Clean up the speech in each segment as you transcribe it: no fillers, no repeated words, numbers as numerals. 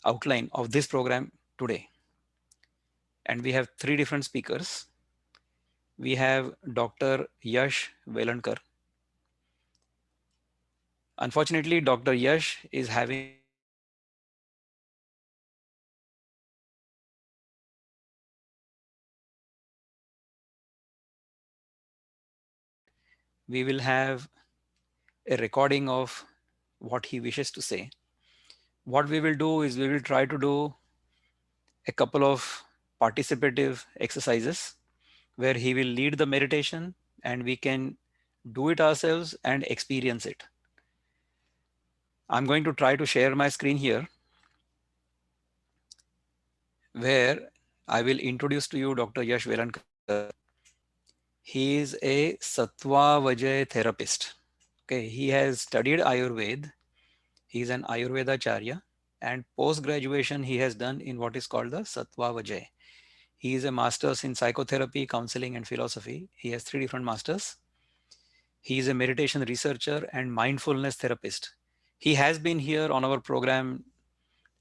outline of this program today. And we have three different speakers. We have Dr. Yash Velankar. Unfortunately, Dr. Yash is having a technical difficulty, so he is unable to join us. We will have a recording of what he wishes to say. What we will do is we will try to do a couple of participative exercises where he will lead the meditation and we can do it ourselves and experience it. I'm going to try to share my screen here where I will introduce to you Dr. Yash Velankar. He is a Sattva Vajay therapist. Okay, he has studied Ayurveda. He is an Ayurvedacharya, and post graduation he has done in what is called the Sattva Vajay. He is a master's in psychotherapy, counseling, and philosophy. He has three different masters. He is a meditation researcher and mindfulness therapist. He has been here on our program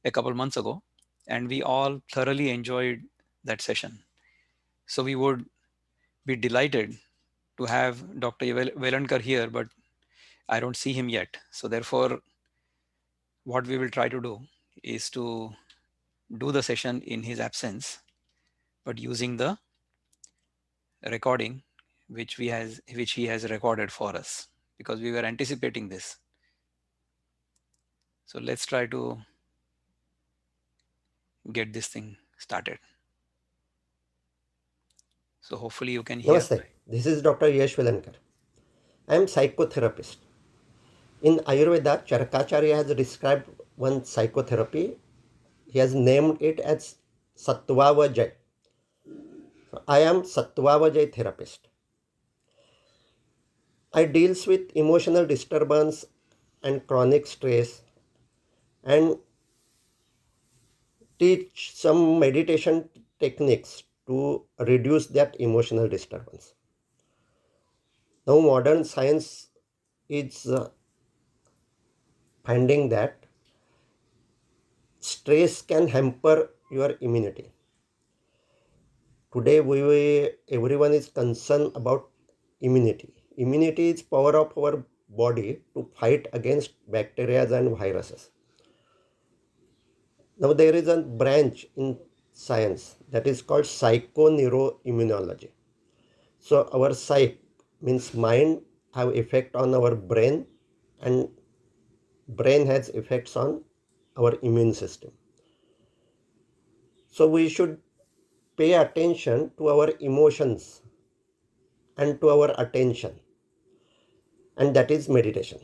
a couple months ago, and we all thoroughly enjoyed that session. So we would be delighted to have Dr. Velankar here, but I don't see him yet. So therefore, what we will try to do is to do the session in his absence, but using the recording which he has recorded for us because we were anticipating this. So let's try to get this thing started. So hopefully you can hear. Namaste. This is Dr. Yash Velankar. I am psychotherapist. In Ayurveda, Charakacharya has described one psychotherapy. He has named it as Sattvavajay. I am Sattvavajay therapist. I deals with emotional disturbance and chronic stress and teach some meditation techniques to reduce that emotional disturbance. Now modern science is finding that stress can hamper your immunity. Today, everyone is concerned about immunity. Immunity is power of our body to fight against bacteria and viruses. Now, there is a branch in science that is called psychoneuroimmunology. So, our psyche means mind have effect on our brain, and brain has effects on our immune system. So, we should pay attention to our emotions and to our attention, and that is meditation.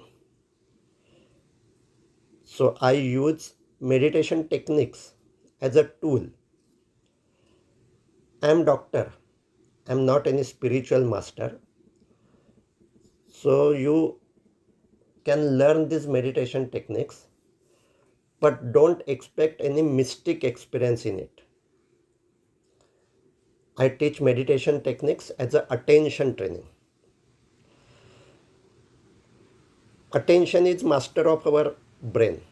So I use meditation techniques as a tool. I am doctor. I am not any spiritual master. So you can learn these meditation techniques, but don't expect any mystic experience in it. I teach meditation techniques as a attention training. Attention is master of our brain.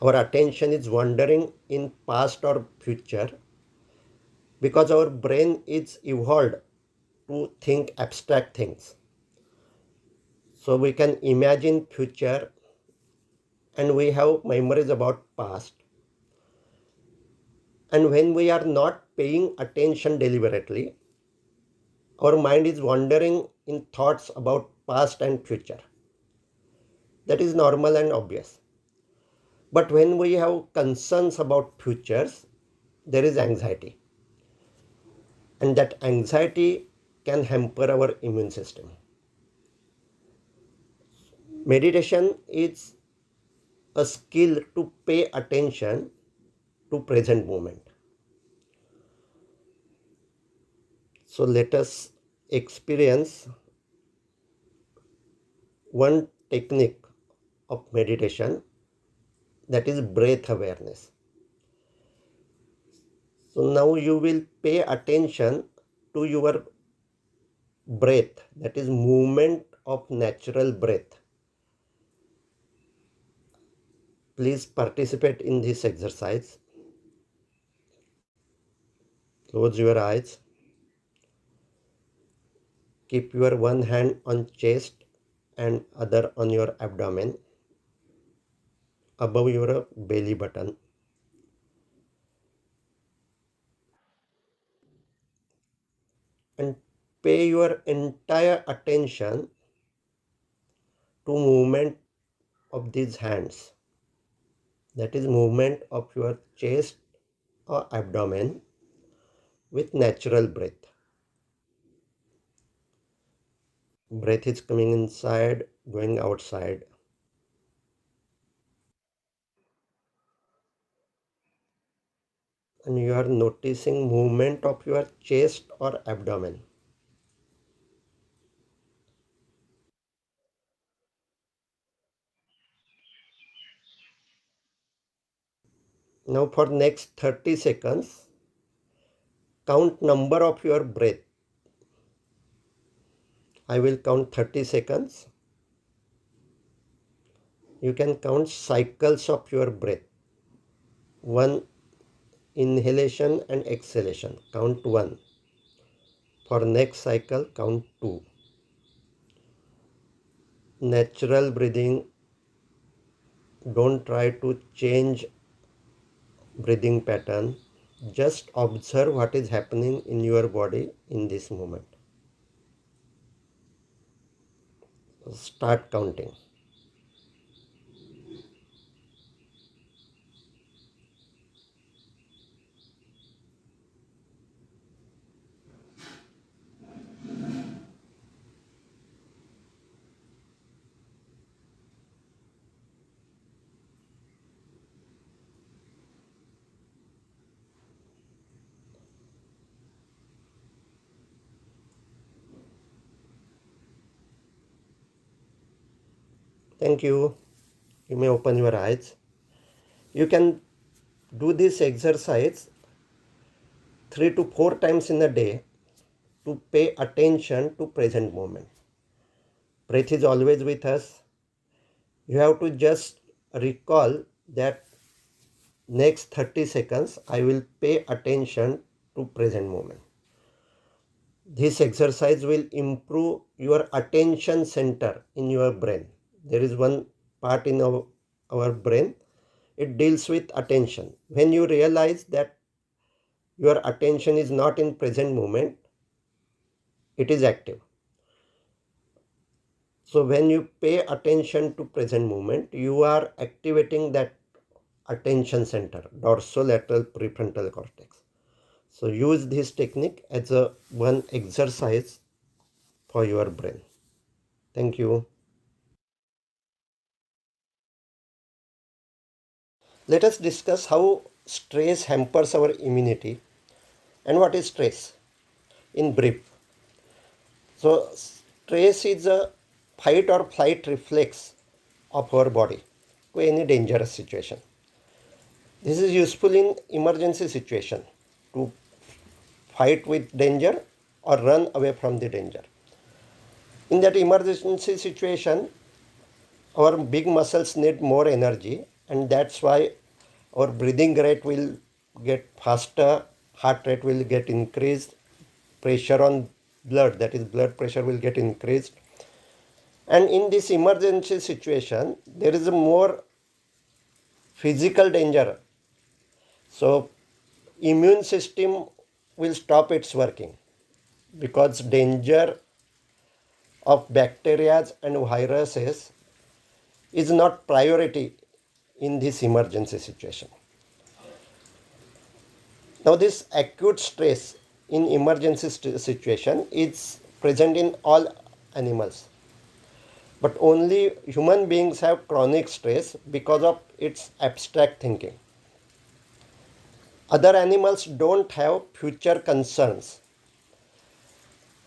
Our attention is wandering in past or future because our brain is evolved to think abstract things. So we can imagine future and we have memories about past. And when we are not paying attention deliberately, our mind is wandering in thoughts about past and future. That is normal and obvious. But when we have concerns about futures, there is anxiety. And that anxiety can hamper our immune system. Meditation is a skill to pay attention to present moment. So let us experience one technique of meditation, that is breath awareness. So now you will pay attention to your breath, that is movement of natural breath. Please participate in this exercise. Close your eyes. Keep your one hand on chest and other on your abdomen above your belly button. And pay your entire attention to movement of these hands. That is movement of your chest or abdomen with natural breath. Breath is coming inside, going outside. And you are noticing movement of your chest or abdomen. Now for next 30 seconds, count number of your breath. I will count 30 seconds. You can count cycles of your breath. One inhalation and exhalation. Count 1. For next cycle, count 2. Natural breathing. Don't try to change breathing pattern. Just observe what is happening in your body in this moment. Start counting. Thank you. You may open your eyes. You can do this exercise 3 to 4 times in a day to pay attention to present moment. Breath is always with us. You have to just recall that next 30 seconds I will pay attention to present moment. This exercise will improve your attention center in your brain. There is one part in our brain, it deals with attention. When you realize that your attention is not in present moment, it is active. So when you pay attention to present moment, you are activating that attention center, dorsolateral prefrontal cortex. So use this technique as a one exercise for your brain. Thank you. Let us discuss how stress hampers our immunity and what is stress in brief. So stress is a fight or flight reflex of our body to any dangerous situation. This is useful in emergency situation to fight with danger or run away from the danger. In that emergency situation, our big muscles need more energy, and that's why our breathing rate will get faster, heart rate will get increased, pressure on blood, that is blood pressure, will get increased. And in this emergency situation, there is a more physical danger. So immune system will stop its working because danger of bacteria and viruses is not priority in this emergency situation. Now this acute stress in emergency situation is present in all animals, but only human beings have chronic stress because of its abstract thinking. Other animals don't have future concerns.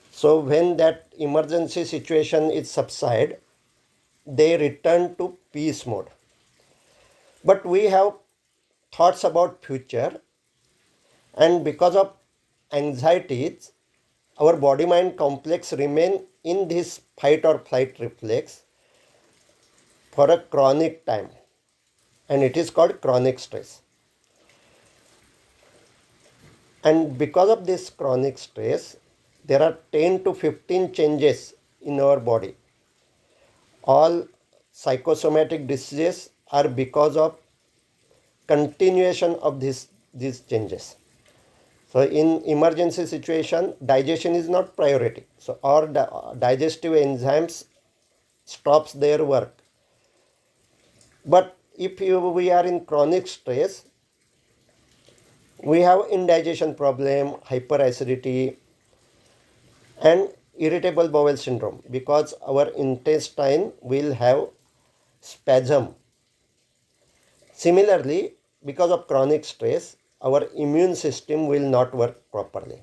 So when that emergency situation is subside, they return to peace mode. But we have thoughts about future, and because of anxieties, our body mind complex remain in this fight or flight reflex for a chronic time. and it is called chronic stress. And because of this chronic stress, there are 10 to 15 changes in our body. All psychosomatic diseases are because of continuation of these changes. So in emergency situation, digestion is not priority. So our digestive enzymes stops their work. But if we are in chronic stress, we have indigestion problem, hyperacidity, and irritable bowel syndrome because our intestine will have spasm. Similarly, because of chronic stress, our immune system will not work properly.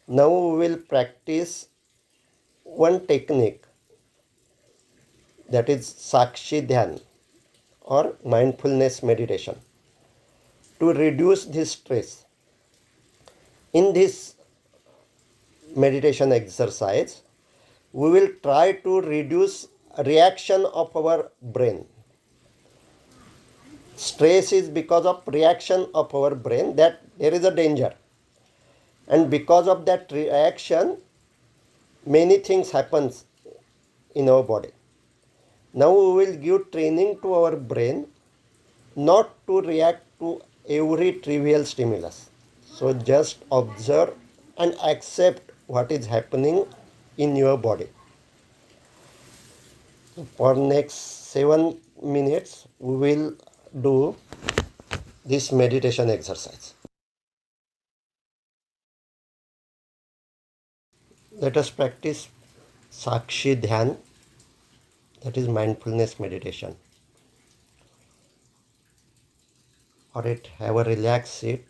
Now we will practice one technique, that is Sakshi Dhyan or mindfulness meditation, to reduce this stress. In this meditation exercise, we will try to reduce reaction of our brain. Stress is because of reaction of our brain, that there is a danger, and because of that reaction many things happens in our body. Now we will give training to our brain not to react to every trivial stimulus. So just observe and accept what is happening in your body. For next 7 minutes we will do this meditation exercise. Let us practice Sakshi Dhyan, that is mindfulness meditation. Or it have a relaxed seat.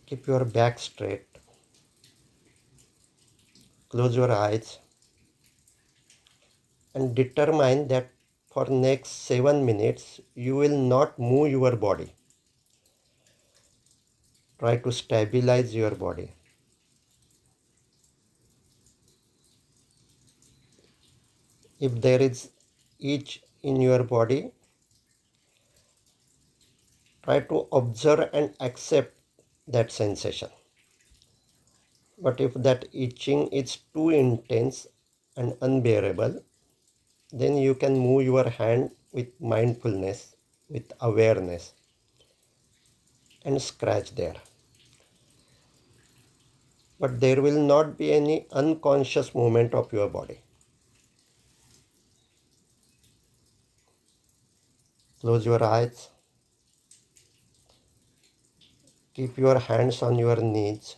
Keep your back straight. Close your eyes and determine that for next 7 minutes you will not move your body. Try to stabilize your body. If there is itch in your body, try to observe and accept that sensation. But if that itching is too intense and unbearable, then you can move your hand with mindfulness, with awareness, and scratch there. But there will not be any unconscious movement of your body. Close your eyes. Keep your hands on your knees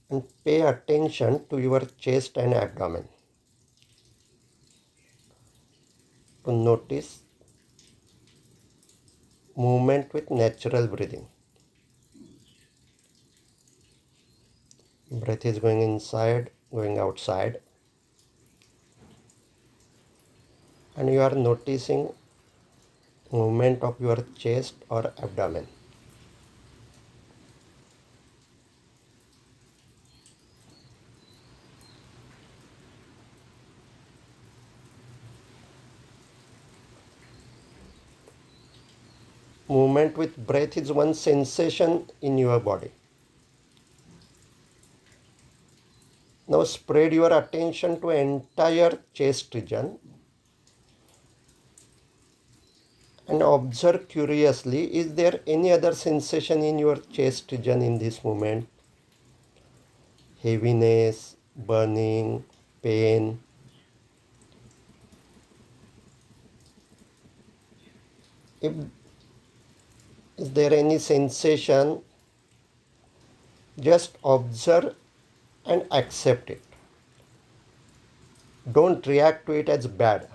and pay attention to your chest and abdomen. To notice movement with natural breathing. Breath is going inside, going outside, and you are noticing movement of your chest or abdomen. Movement with breath is one sensation in your body. Now spread your attention to entire chest region and observe curiously, is there any other sensation in your chest region in this moment? Heaviness, burning, pain. If is there any sensation, just observe and accept it. Don't react to it as bad.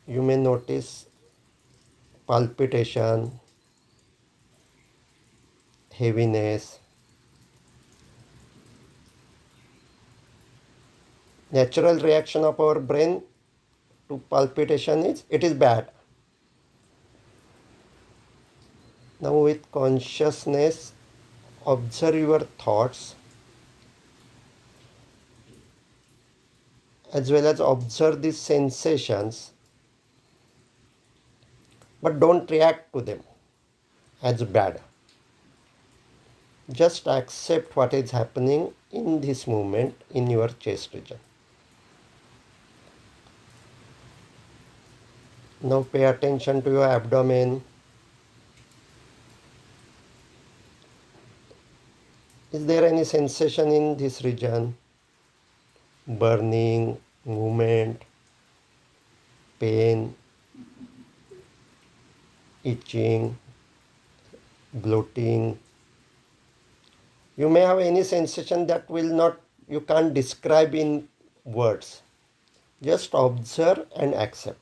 You may notice palpitation, heaviness. Natural reaction of our brain to palpitation is it is bad. Now with consciousness observe your thoughts as well as observe the sensations, but don't react to them as bad. Just accept what is happening in this moment in your chest region. Now pay attention to your abdomen. Is there any sensation in this region? Burning, movement, pain, itching, bloating. You may have any sensation that you can't describe in words. Just observe and accept.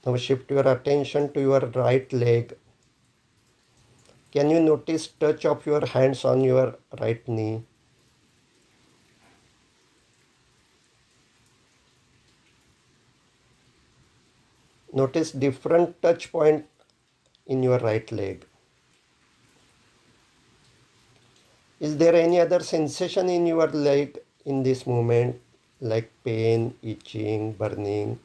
Now shift your attention to your right leg. Can you notice touch of your hands on your right knee? Notice different touch point in your right leg. Is there any other sensation in your leg in this moment, like pain, itching, burning?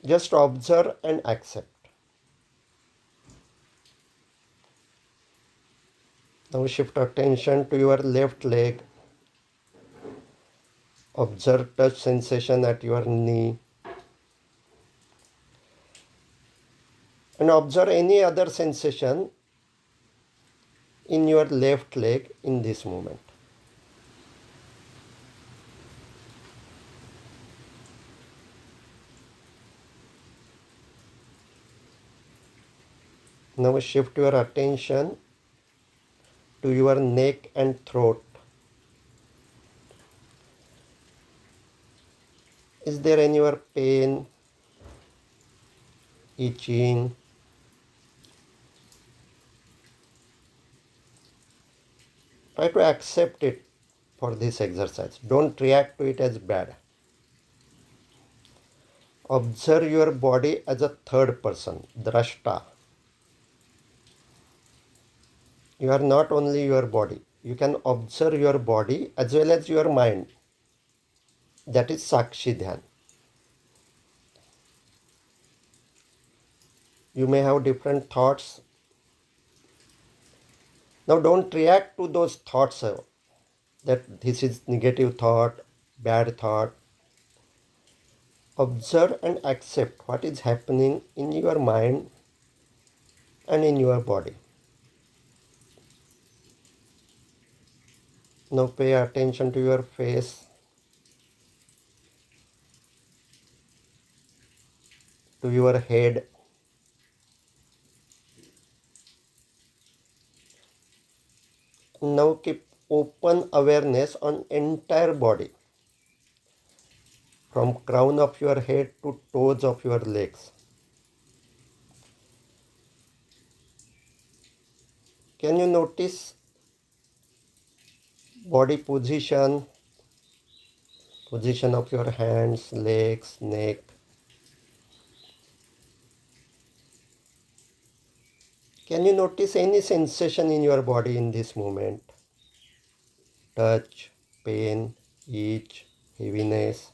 Just observe and accept. Now shift attention to your left leg. Observe touch sensation at your knee. And observe any other sensation in your left leg in this moment. Now shift your attention to your neck and throat. Is there any pain, itching? Try to accept it for this exercise. Don't react to it as bad. Observe your body as a third person, drashta. You are not only your body. You can observe your body as well as your mind. That is Sakshi Dhyan. You may have different thoughts. Now don't react to those thoughts that this is negative thought, bad thought. Observe and accept what is happening in your mind and in your body. Now pay attention to your face, to your head. Now keep open awareness on entire body, from crown of your head to toes of your legs. Can you notice body position of your hands, legs, neck? Can you notice any sensation in your body in this moment? Touch, pain, itch, heaviness.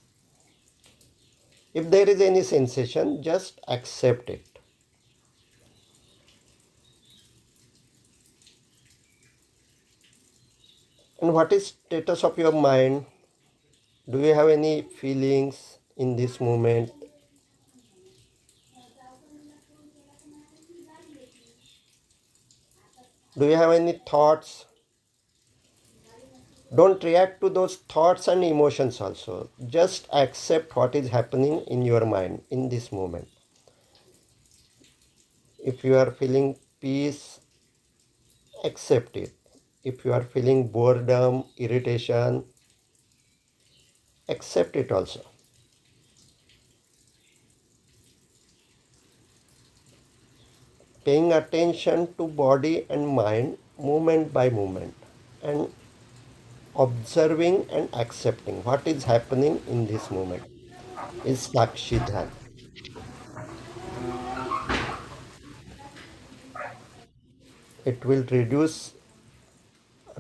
If there is any sensation, just accept it. And what is status of your mind? Do you have any feelings in this moment? Do you have any thoughts? Don't react to those thoughts and emotions also. Just accept what is happening in your mind in this moment. If you are feeling peace, accept it. If you are feeling boredom, irritation, accept it also. Paying attention to body and mind, movement by movement, and observing and accepting what is happening in this moment is Sakshi Dhyan. It will reduce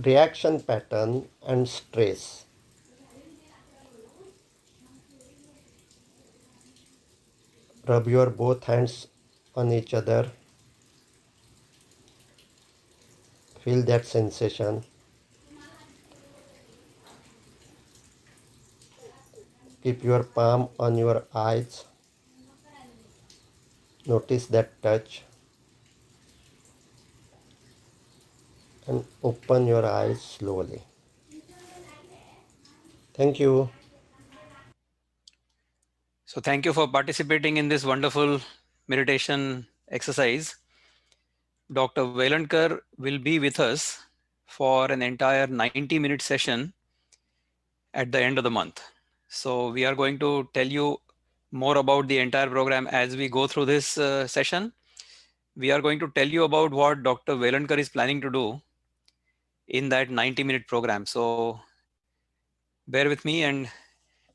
reaction pattern and stress. Rub your both hands on each other. Feel that sensation. Keep your palm on your eyes. Notice that touch. And open your eyes slowly. Thank you. So thank you for participating in this wonderful meditation exercise. Dr. Velankar will be with us for an entire 90-minute session at the end of the month. So we are going to tell you more about the entire program as we go through this session. We are going to tell you about what Dr. Velankar is planning to do in that 90-minute program. So bear with me and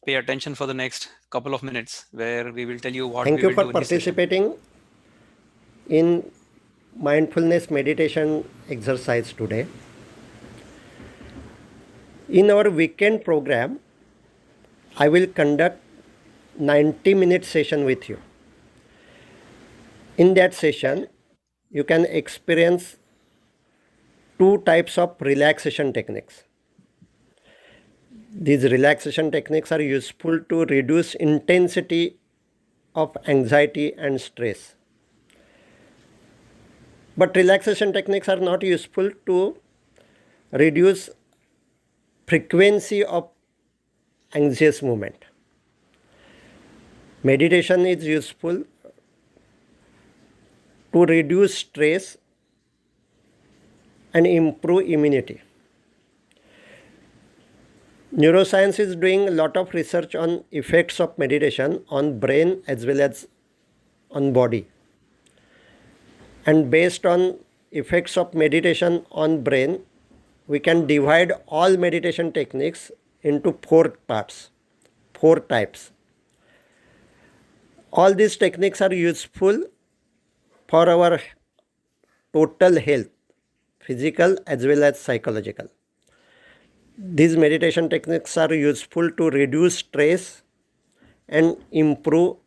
pay attention for the next couple of minutes where we will tell you what Thank we you will for do in this session. participating in mindfulness meditation exercise today. In our weekend program, I will conduct 90-minute session with you. In that session, you can experience two types of relaxation techniques. These relaxation techniques are useful to reduce intensity of anxiety and stress. But relaxation techniques are not useful to reduce frequency of anxious movement. Meditation is useful to reduce stress and improve immunity. Neuroscience is doing a lot of research on effects of meditation on brain as well as on body. And based on effects of meditation on brain, we can divide all meditation techniques into 4 parts, 4 types. All these techniques are useful for our total health, physical as well as psychological. These meditation techniques are useful to reduce stress and improve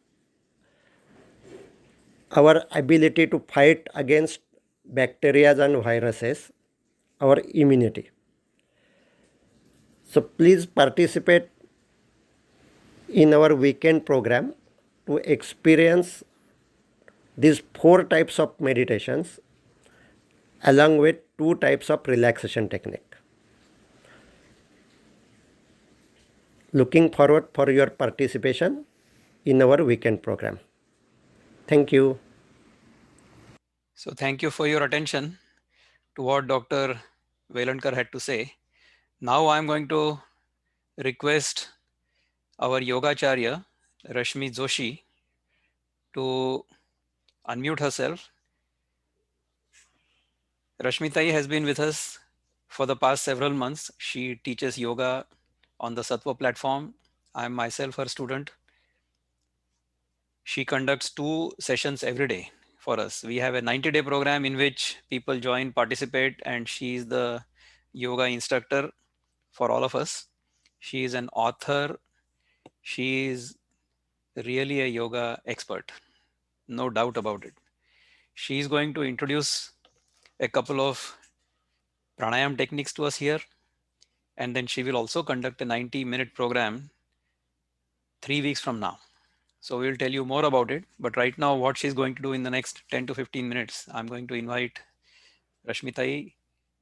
our ability to fight against bacteria and viruses, our immunity. So please participate in our weekend program to experience these 4 types of meditations along with 2 types of relaxation technique. Looking forward for your participation in our weekend program. Thank you. So thank you for your attention to what Dr. Velankar had to say. Now I'm going to request our Yogacharya, Rashmi Joshi, to unmute herself. Rashmitai has been with us for the past several months. She teaches yoga on the Sattva platform. I'm myself her student. She conducts 2 sessions every day for us. We have a 90-day program in which people join, participate, and she is the yoga instructor for all of us. She is an author. She is really a yoga expert, no doubt about it. She is going to introduce a couple of pranayam techniques to us here, and then she will also conduct a 90-minute program 3 weeks from now. So we'll tell you more about it. But right now, what she's going to do in the next 10 to 15 minutes, I'm going to invite Rashmitai.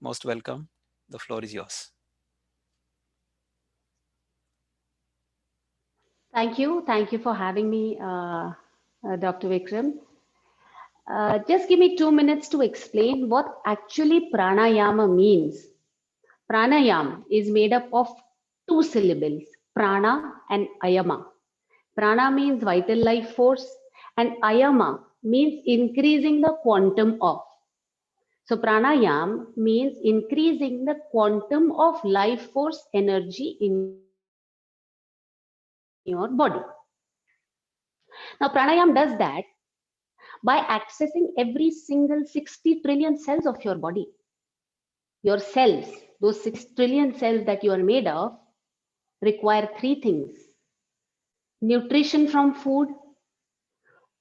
Most welcome. The floor is yours. Thank you. Thank you for having me, Dr. Vikram. Just give me 2 minutes to explain what actually pranayama means. Pranayama is made up of 2 syllables, prana and ayama. Prana means vital life force and ayama means increasing the quantum of. So pranayam means increasing the quantum of life force energy in your body. Now pranayam does that by accessing every single 60 trillion cells of your body. Your cells, those 6 trillion cells that you are made of, require 3 things: nutrition from food,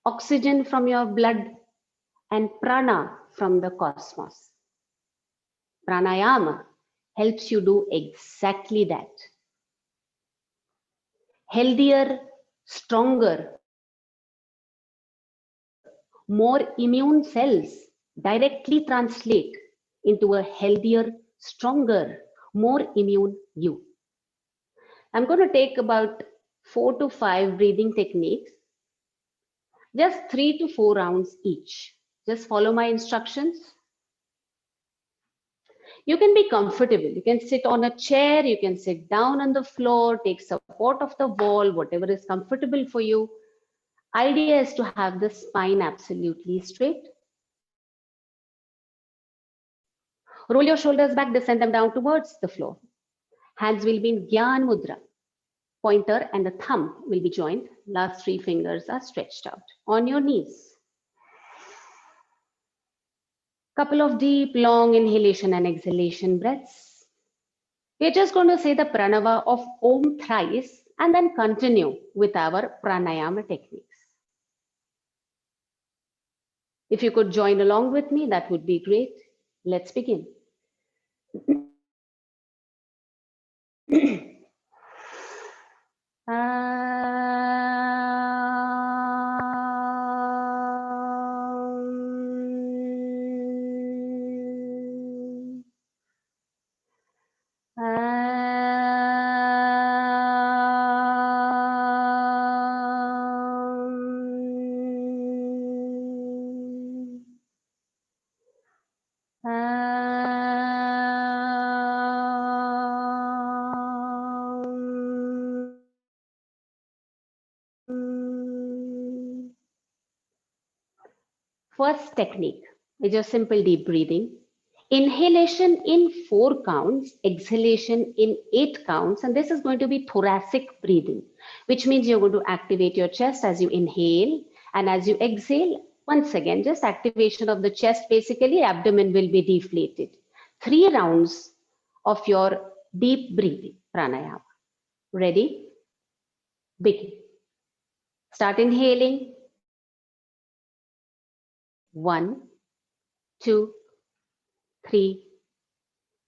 oxygen from your blood, and prana from the cosmos. Pranayama helps you do exactly that. Healthier, stronger, more immune cells directly translate into a healthier, stronger, more immune you. I'm going to take about 4 to 5 breathing techniques, just 3 to 4 rounds each. Just follow my instructions. You can be comfortable. You can sit on a chair, you can sit down on the floor, take support of the wall, whatever is comfortable for you. Idea is to have the spine absolutely straight. Roll your shoulders back, descend them down towards the floor. Hands will be in Gyan Mudra. Pointer and the thumb will be joined. Last 3 fingers are stretched out on your knees. Couple of deep, long inhalation and exhalation breaths. We're just going to say the pranava of Om thrice and then continue with our pranayama techniques. If you could join along with me, that would be great. Let's begin. First technique is your simple deep breathing. Inhalation in 4 counts, exhalation in 8 counts, and this is going to be thoracic breathing, which means you're going to activate your chest as you inhale, and as you exhale, once again, just activation of the chest, basically abdomen will be deflated. 3 rounds of your deep breathing, pranayama. Ready? Begin. Start inhaling. 1, 2, 3,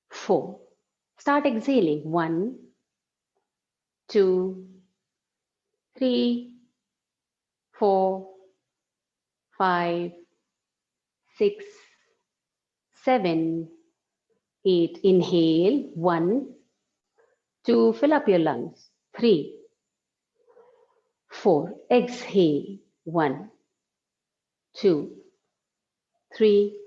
4. Start exhaling. 1, 2, 3, 4, 5, 6, 7, 8. Inhale. 1, 2. Fill up your lungs. 3, 4. Exhale. 1, 2, 3,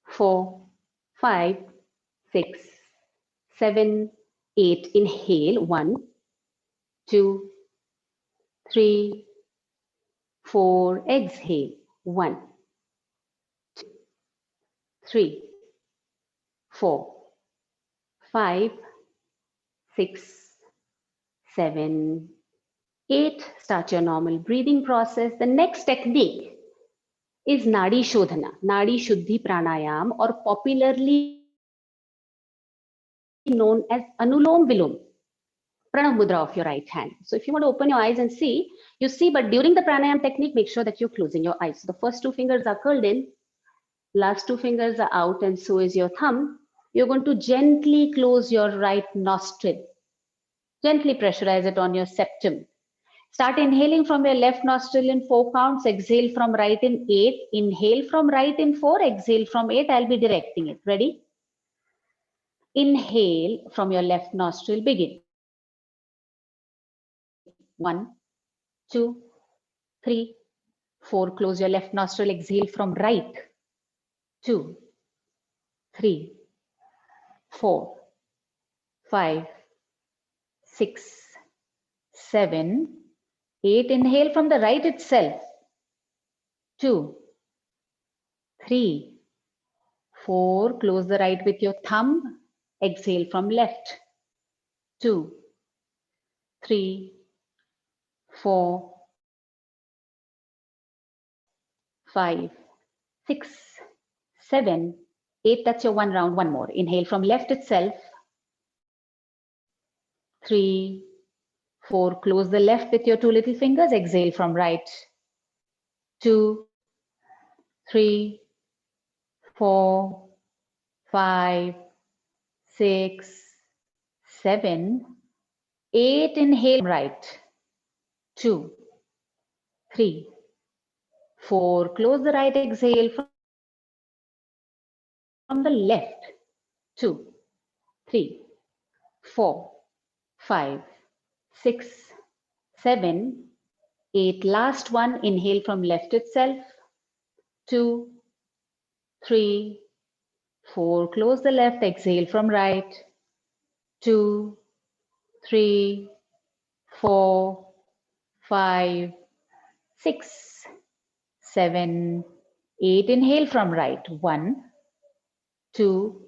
4, 5, 6, 7, 8. Inhale. 1, 2, 3, 4. Exhale. 1, 2, 3, 4, 5, 6, 7, 8. Start your normal breathing process. The next technique is Nadi Shodhana, Nadi Shuddhi Pranayam, or popularly known as Anulom Vilom. Pranav Mudra of your right hand. So if you want to open your eyes and see, you see, but during the pranayam technique, make sure that you're closing your eyes. So the first 2 fingers are curled in, last 2 fingers are out, and so is your thumb. You're going to gently close your right nostril. Gently pressurize it on your septum. Start inhaling from your left nostril in 4 counts, exhale from right in 8, inhale from right in 4, exhale from 8. I'll be directing it. Ready? Inhale from your left nostril, begin. 1, 2, 3, 4. Close your left nostril, exhale from right. 2, 3, 4, 5, 6, 7, 8. Inhale from the right itself. 2, 3, 4, close the right with your thumb, exhale from left. 2, 3, 4, 5, 6, 7, 8. That's your 1 round. One more. Inhale from left itself. 3, 4. Close the left with your 2 little fingers. Exhale from right. 2, 3, 4, 5, 6, 7, 8. Inhale right. 2, 3, 4. Close the right. Exhale from the left. 2, 3, 4, 5, 6, 7, 8. Last one. Inhale from left itself. 2, 3, 4. Close the left. Exhale from right. 2, 3, 4, 5, 6, 7, 8. Inhale from right. 1, 2,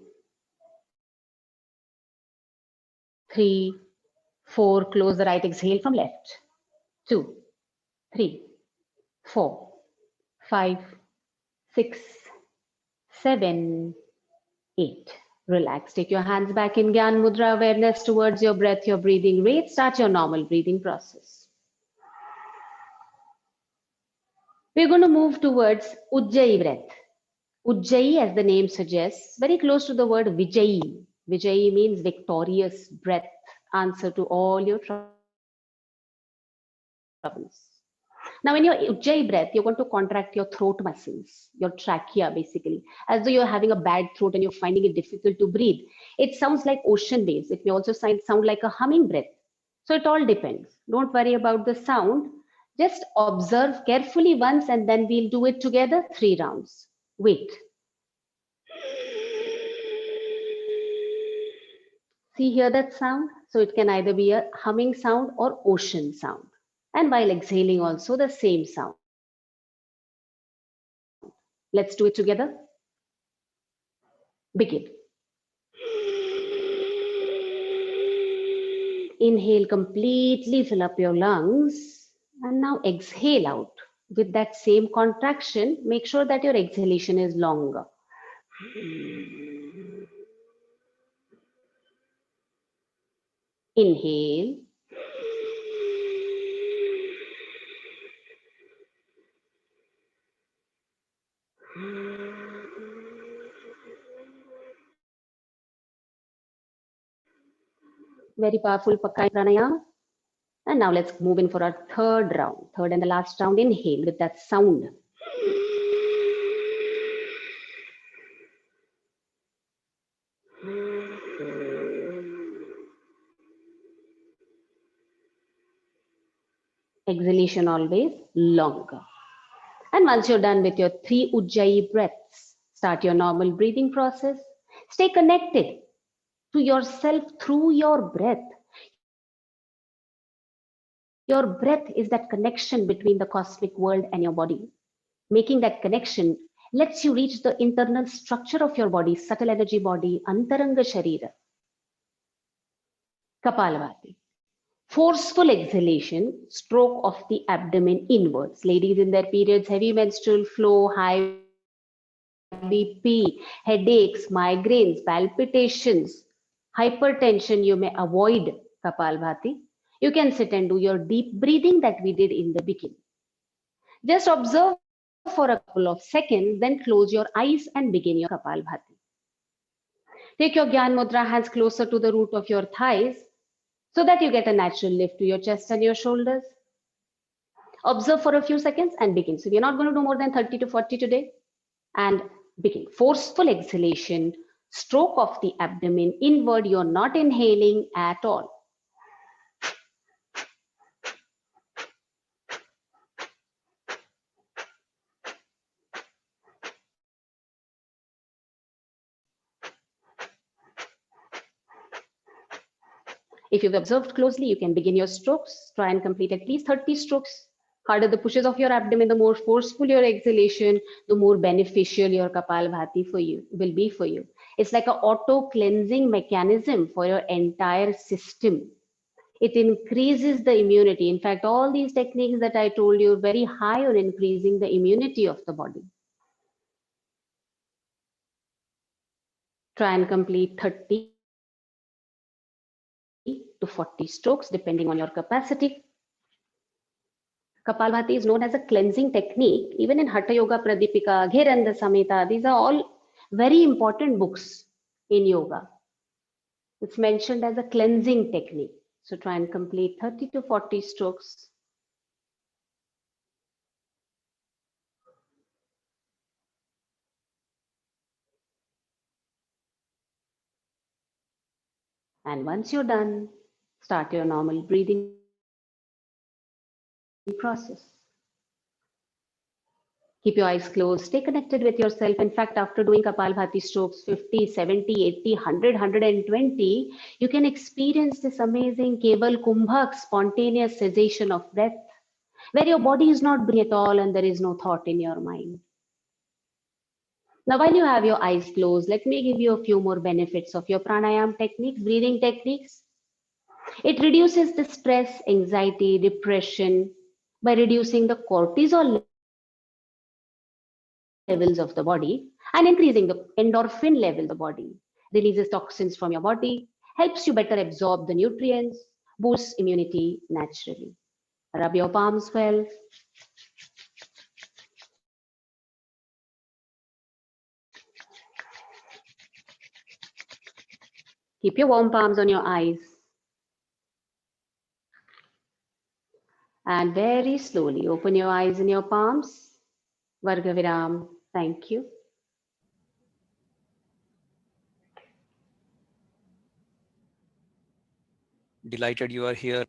3, 4. Close the right. Exhale from left. 2, 3, 4, 5, 6, 7, 8. Relax. Take your hands back in Gyan Mudra, awareness towards your breath, your breathing rate. Start your normal breathing process. We're going to move towards Ujjayi breath. Ujjayi, as the name suggests, very close to the word Vijayi. Vijayi means victorious breath, answer to all your troubles. Now, in your Ujjayi breath, you're going to contract your throat muscles, your trachea, basically, as though you're having a bad throat and you're finding it difficult to breathe. It sounds like ocean waves. It may also sound like a humming breath. So it all depends. Don't worry about the sound. Just observe carefully once and then we'll do it together 3 rounds. Wait. See, hear that sound? So it can either be a humming sound or ocean sound. And while exhaling also the same sound. Let's do it together. Begin. Inhale, completely fill up your lungs. And now exhale out. With that same contraction, make sure that your exhalation is longer. Inhale. Very powerful Pakkai pranayama. And now let's move in for our third round, third and the last round. Inhale with that sound. Exhalation always longer. And once you're done with your 3 Ujjayi breaths, start your normal breathing process. Stay connected to yourself through your breath. Your breath is that connection between the cosmic world and your body. Making that connection lets you reach the internal structure of your body, subtle energy body, Antaranga Sharira. Kapalabhati. Forceful exhalation, stroke of the abdomen inwards. Ladies in their periods, heavy menstrual flow, high BP, headaches, migraines, palpitations, hypertension, you may avoid Kapalbhati. You can sit and do your deep breathing that we did in the beginning. Just observe for a couple of seconds, then close your eyes and begin your Kapalbhati. Take your Gyan Mudra hands closer to the root of your thighs so that you get a natural lift to your chest and your shoulders. Observe for a few seconds and begin. So we're not going to do more than 30 to 40 today. And begin. Forceful exhalation, stroke of the abdomen inward. You're not inhaling at all. If you've observed closely, you can begin your strokes. Try and complete at least 30 strokes Harder the pushes of your abdomen, the more forceful your exhalation, the more beneficial your Kapalbhati for you will be for you. It's like an auto cleansing mechanism for your entire system. It increases the immunity. In fact, all these techniques that I told you are very high on increasing the immunity of the body. Try and complete 30 to 40 strokes depending on your capacity. Kapalbhati is known as a cleansing technique. Even in Hatha Yoga Pradipika, Ghiranda Samhita, these are all very important books in yoga. It's mentioned as a cleansing technique. So try and complete 30 to 40 strokes. And once you're done, start your normal breathing process. Keep your eyes closed, stay connected with yourself. In fact, after doing Kapalbhati strokes 50, 70, 80, 100, 120, you can experience this amazing Keval Kumbhak spontaneous cessation of breath, where your body is not breathing at all and there is no thought in your mind. Now, while you have your eyes closed, let me give you a few more benefits of your pranayam techniques, breathing techniques. It reduces the stress, anxiety, depression by reducing the cortisol levels of the body and increasing the endorphin level of the body, releases toxins from your body, helps you better absorb the nutrients, boosts immunity naturally. Rub your palms well. Keep your warm palms on your eyes. And very slowly open your eyes and your palms. Varga Viram. Thank you. Delighted you are here.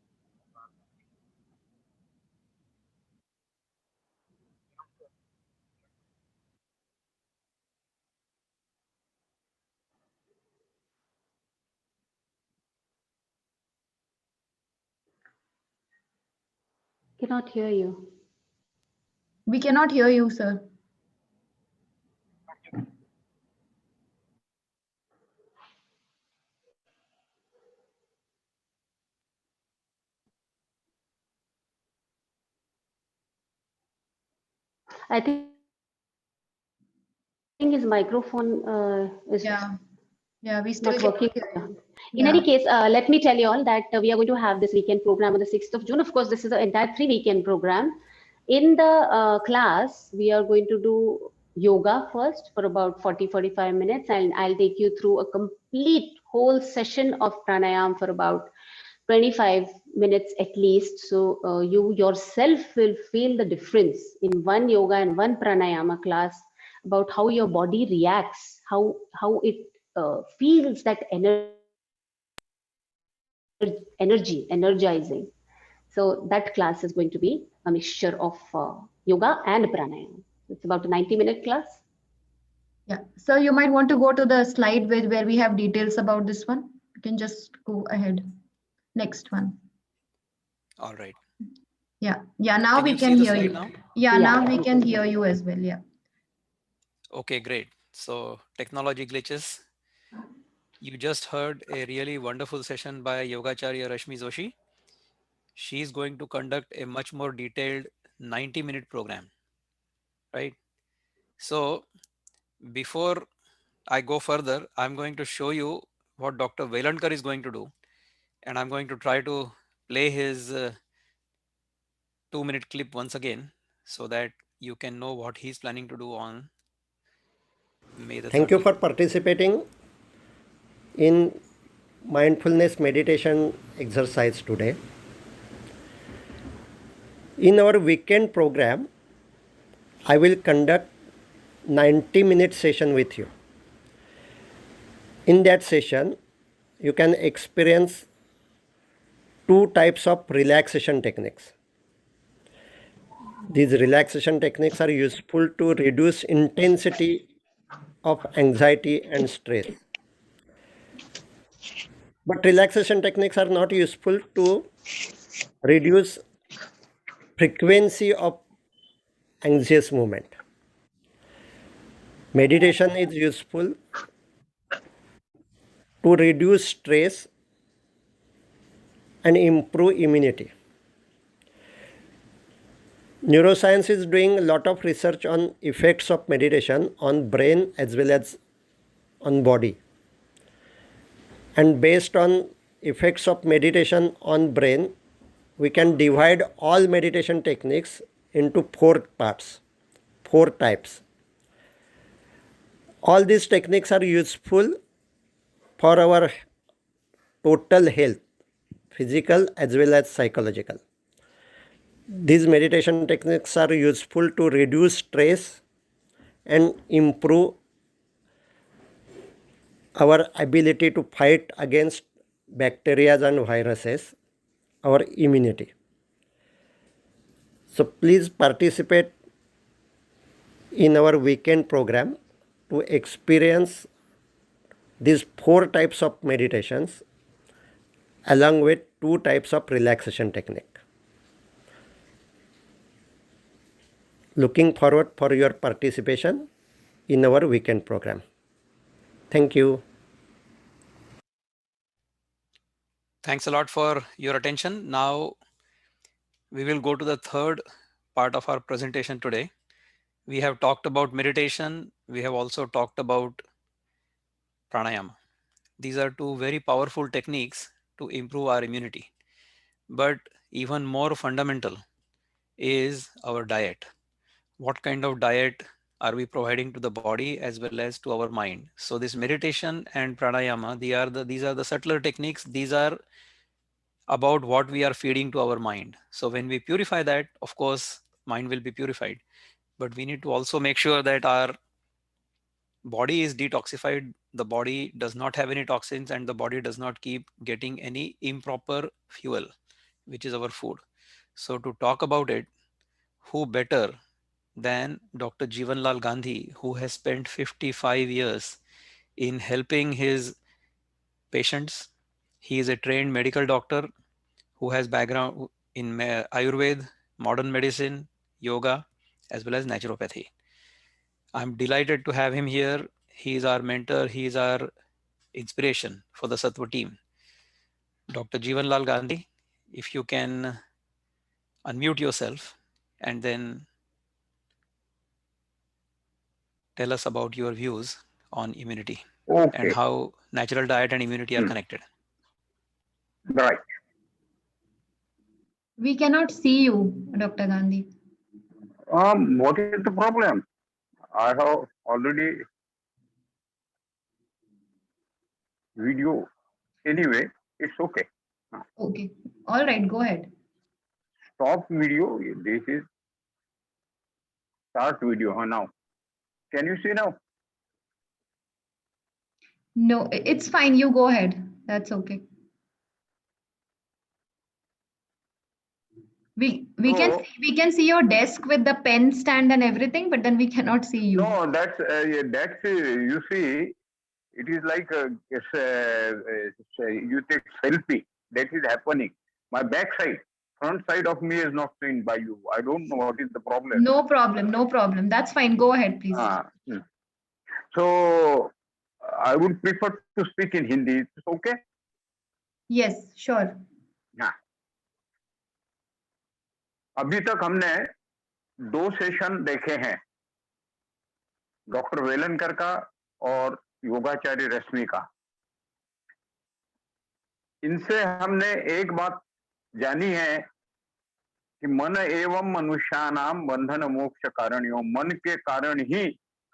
Cannot hear you. We cannot hear you, sir. I think his microphone is Yeah, we still not cannot working. hear you. In any case, let me tell you all that we are going to have this weekend program on the 6th of June. Of course, this is the entire 3-weekend program. In the class, we are going to do yoga first for about 40-45 minutes, and I'll take you through a complete whole session of pranayam for about 25 minutes at least. So you yourself will feel the difference in one yoga and one pranayama class about how your body reacts, how it feels that energizing. So that class is going to be a mixture of yoga and pranayama. It's about a 90-minute class. Yeah. So you might want to go to the slide where we have details about this one. You can just go ahead. Next one. All right. Yeah. Yeah. Now Can we you can see the hear slide you. now? Yeah. Yeah, Now we we can can. hear you as well. Yeah. Okay, great. So technology glitches. You just heard a really wonderful session by Yogacharya Rashmi Joshi. She's going to conduct a much more detailed 90-minute program, right? So before I go further, I'm going to show you what Dr. Velankar is going to do. And I'm going to try to play his 2-minute clip once again so that you can know what he's planning to do on May the Thank you 13th. for participating in mindfulness meditation exercise today. In our weekend program, I will conduct 90-minute session with you. In that session, you can experience two types of relaxation techniques. These relaxation techniques are useful to reduce intensity of anxiety and stress. But relaxation techniques are not useful to reduce frequency of anxious movement. Meditation is useful to reduce stress and improve immunity. Neuroscience is doing a lot of research on effects of meditation on brain as well as on body. And based on effects of meditation on brain, we can divide all meditation techniques into 4 parts, 4 types. All these techniques are useful for our total health, physical as well as psychological. These meditation techniques are useful to reduce stress and improve our ability to fight against bacteria and viruses, our immunity. So please participate in our weekend program to experience these 4 types of meditations along with 2 types of relaxation technique. Looking forward for your participation in our weekend program. Thank you. Thanks a lot for your attention. Now we will go to the third part of our presentation today. We have talked about meditation. We have also talked about pranayama. These are 2 very powerful techniques to improve our immunity. But even more fundamental is our diet. What kind of diet are we providing to the body as well as to our mind? So this meditation and pranayama, these are the subtler techniques. These are about what we are feeding to our mind. So when we purify that, of course, mind will be purified. But we need to also make sure that our body is detoxified. The body does not have any toxins and the body does not keep getting any improper fuel, which is our food. So to talk about it, who better than Dr. Jivanlal Gandhi, who has spent 55 years in helping his patients. He is a trained medical doctor who has background in Ayurveda, modern medicine, yoga, as well as naturopathy. I'm delighted to have him here. He is our mentor. He is our inspiration for the Sattva team. Dr. Jivanlal Gandhi, if you can unmute yourself and then tell us about your views on immunity and how natural diet and immunity are connected. Right. We cannot see you, Dr. Gandhi. What is the problem? I have already video. Anyway, it's okay. Okay. All right, go ahead. Stop video. This is start video now. Can you see now? No, it's fine. You go ahead. That's okay. We can see your desk with the pen stand and everything, but then we cannot see you. No, that's you see, it is like you take selfie. That is happening. My back side, front side of me is not seen by you. I don't know what is the problem. No problem. No problem. That's fine. Go ahead, please. So I would prefer to speak in Hindi. It's okay? Yes, sure. हाँ. अभी तक हमने 2 session देखे हैं, doctor Welankar का और योगाचार्य रश्मि का। इनसे हमने एक बात जानी है कि मन एवं मनुष्यानाम बंधन मोक्ष कारणियों, मन के कारण ही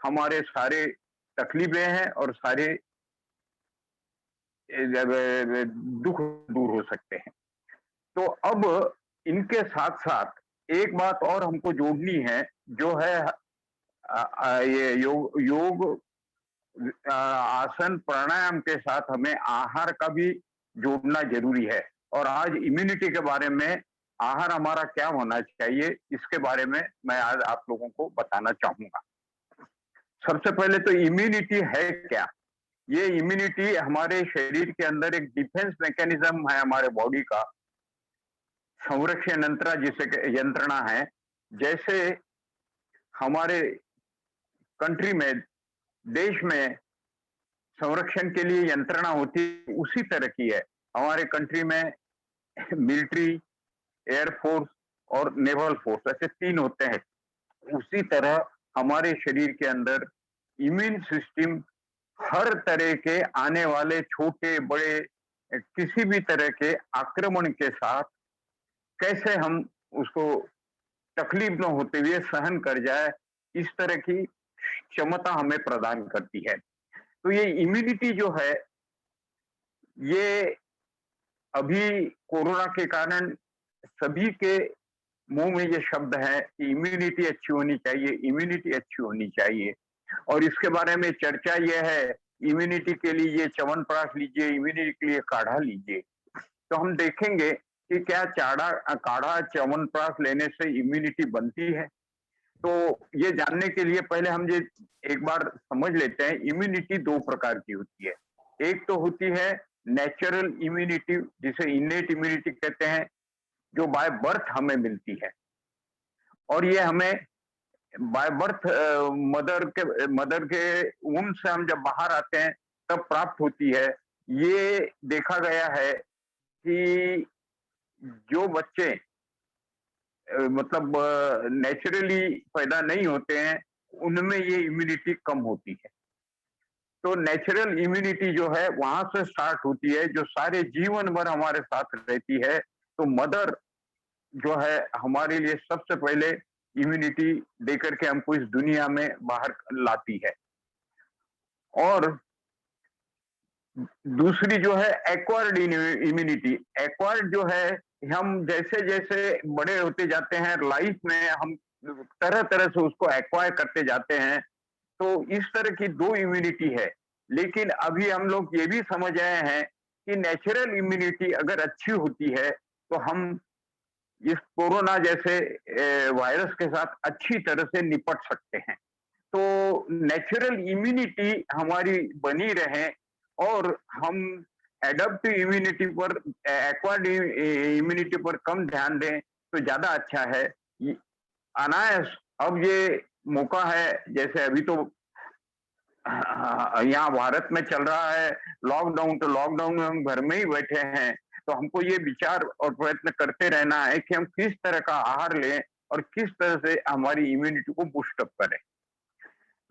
हमारे सारे तकलीफें हैं और सारे दुख दूर हो सकते हैं। तो अब इनके साथ साथ एक बात और हमको जोड़नी है, जो है ये योग आसन प्राणायाम के साथ हमें आहार का भी जोड़ना जरूरी है। और आज इम्यूनिटी के बारे में आहार हमारा क्या होना चाहिए, इसके बारे में मैं आज आप लोगों को बताना चाहूंगा। सबसे पहले तो इम्यूनिटी है क्या? ये इम्यूनिटी हमारे शरीर के अंदर एक डिफेंस मैकेनिज्म है हमारे बॉडी का। संरक्षण यंत्रणा है, जैसे हमारे कंट्री में, देश में संरक्षण के लिए यंत्रणा होती है, उसी तरह की है। हमारे कंट्री में मिलिट्री, एयरफोर्स और नेवल फोर्स, ऐसे 3 होते हैं। उसी तरह हमारे शरीर के अंदर इम्यून सिस्टम हर तरह के आने वाले छोटे बड़े किसी भी तरह के आक्रमण के साथ कैसे हम उसको तकलीफ न होते हुए सहन कर जाए, इस तरह की क्षमता हमें प्रदान करती है। तो ये इम्यूनिटी जो है, ये अभी कोरोना के कारण सभी के मुंह में ये शब्द है कि इम्यूनिटी अच्छी होनी चाहिए, इम्यूनिटी अच्छी होनी चाहिए। और इसके बारे में चर्चा यह है, इम्यूनिटी के लिए ये च्यवनप्राश लीजिए, इम्यूनिटी के लिए काढ़ा लीजिए। तो हम देखेंगे कि क्या काढ़ा च्यवनप्राश लेने से इम्यूनिटी बनती है। तो ये जानने के लिए पहले हम ये एक बार समझ लेते हैं, इम्यूनिटी 2 प्रकार की होती है। एक तो होती है नेचुरल इम्यूनिटी, जिसे इनेट इम्यूनिटी कहते हैं, जो बाय बर्थ हमें मिलती है, और ये हमें बाय बर्थ मदर के वूम्ब से हम जब बाहर आते हैं तब प्राप्त होती है। ये देखा गया है कि जो बच्चे मतलब नेचुरली पैदा नहीं होते हैं, उनमें ये इम्यूनिटी कम होती है। तो नेचुरल इम्यूनिटी जो है वहां से स्टार्ट होती है, जो सारे जीवन भर हमारे साथ रहती है। तो मदर जो है हमारे लिए सबसे पहले इम्यूनिटी देकर के हमको इस दुनिया में बाहर लाती है। और दूसरी जो है एक्वायर्ड इम्यूनिटी। एक्वायर्ड जो है, हम जैसे जैसे बड़े होते जाते हैं लाइफ में, हम तरह तरह से उसको एक्वायर करते जाते हैं। तो इस तरह की 2 इम्यूनिटी है। लेकिन अभी हम लोग ये भी समझ आए हैं कि नेचुरल इम्यूनिटी अगर अच्छी होती है तो हम इस कोरोना जैसे वायरस के साथ अच्छी तरह से निपट सकते हैं। तो नेचुरल इम्यूनिटी हमारी बनी रहे और हम एडप्टिव इम्यूनिटी पर, एक्वायर्ड इम्यूनिटी पर कम ध्यान दें तो ज्यादा अच्छा है। अनायास अब ये मौका है, जैसे अभी तो यहाँ भारत में चल रहा है लॉकडाउन, तो लॉकडाउन में हम घर में ही बैठे हैं। तो हमको ये विचार और प्रयत्न करते रहना है कि हम किस तरह का आहार लें और किस तरह से हमारी इम्यूनिटी को बूस्ट अप करें।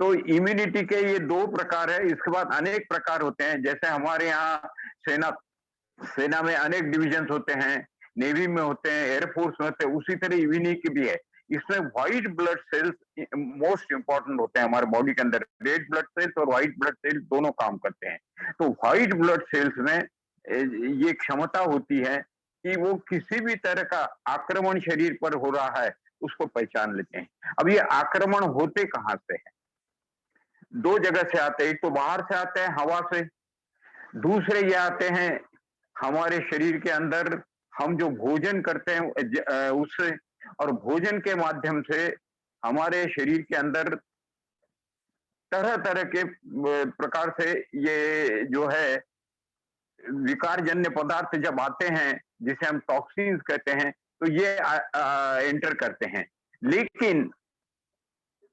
तो इम्यूनिटी के ये 2 प्रकार है। इसके बाद अनेक प्रकार होते हैं, जैसे हमारे यहाँ सेना में अनेक डिविजन होते हैं, नेवी में होते हैं, एयरफोर्स में होते हैं, उसी तरह इम्यूनिटी भी है। इसमें white blood cells most important होते हैं हमारे बॉडी के अंदर। रेड ब्लड सेल्स और व्हाइट ब्लड सेल्स दोनों काम करते हैं। तो व्हाइट ब्लड सेल्स में ये क्षमता होती है कि वो किसी भी तरह का आक्रमण शरीर पर हो रहा है उसको पहचान लेते हैं। अब ये आक्रमण होते कहाँ से है? 2 जगह से आते हैं। एक तो बाहर से आते हैं, हवा से। दूसरे ये आते हैं हमारे शरीर के अंदर हम जो भोजन करते हैं उससे, और भोजन के माध्यम से हमारे शरीर के अंदर तरह तरह के प्रकार से ये जो है विकारजन्य पदार्थ जब आते हैं, जिसे हम टॉक्सिन्स कहते हैं, तो ये एंटर करते हैं। लेकिन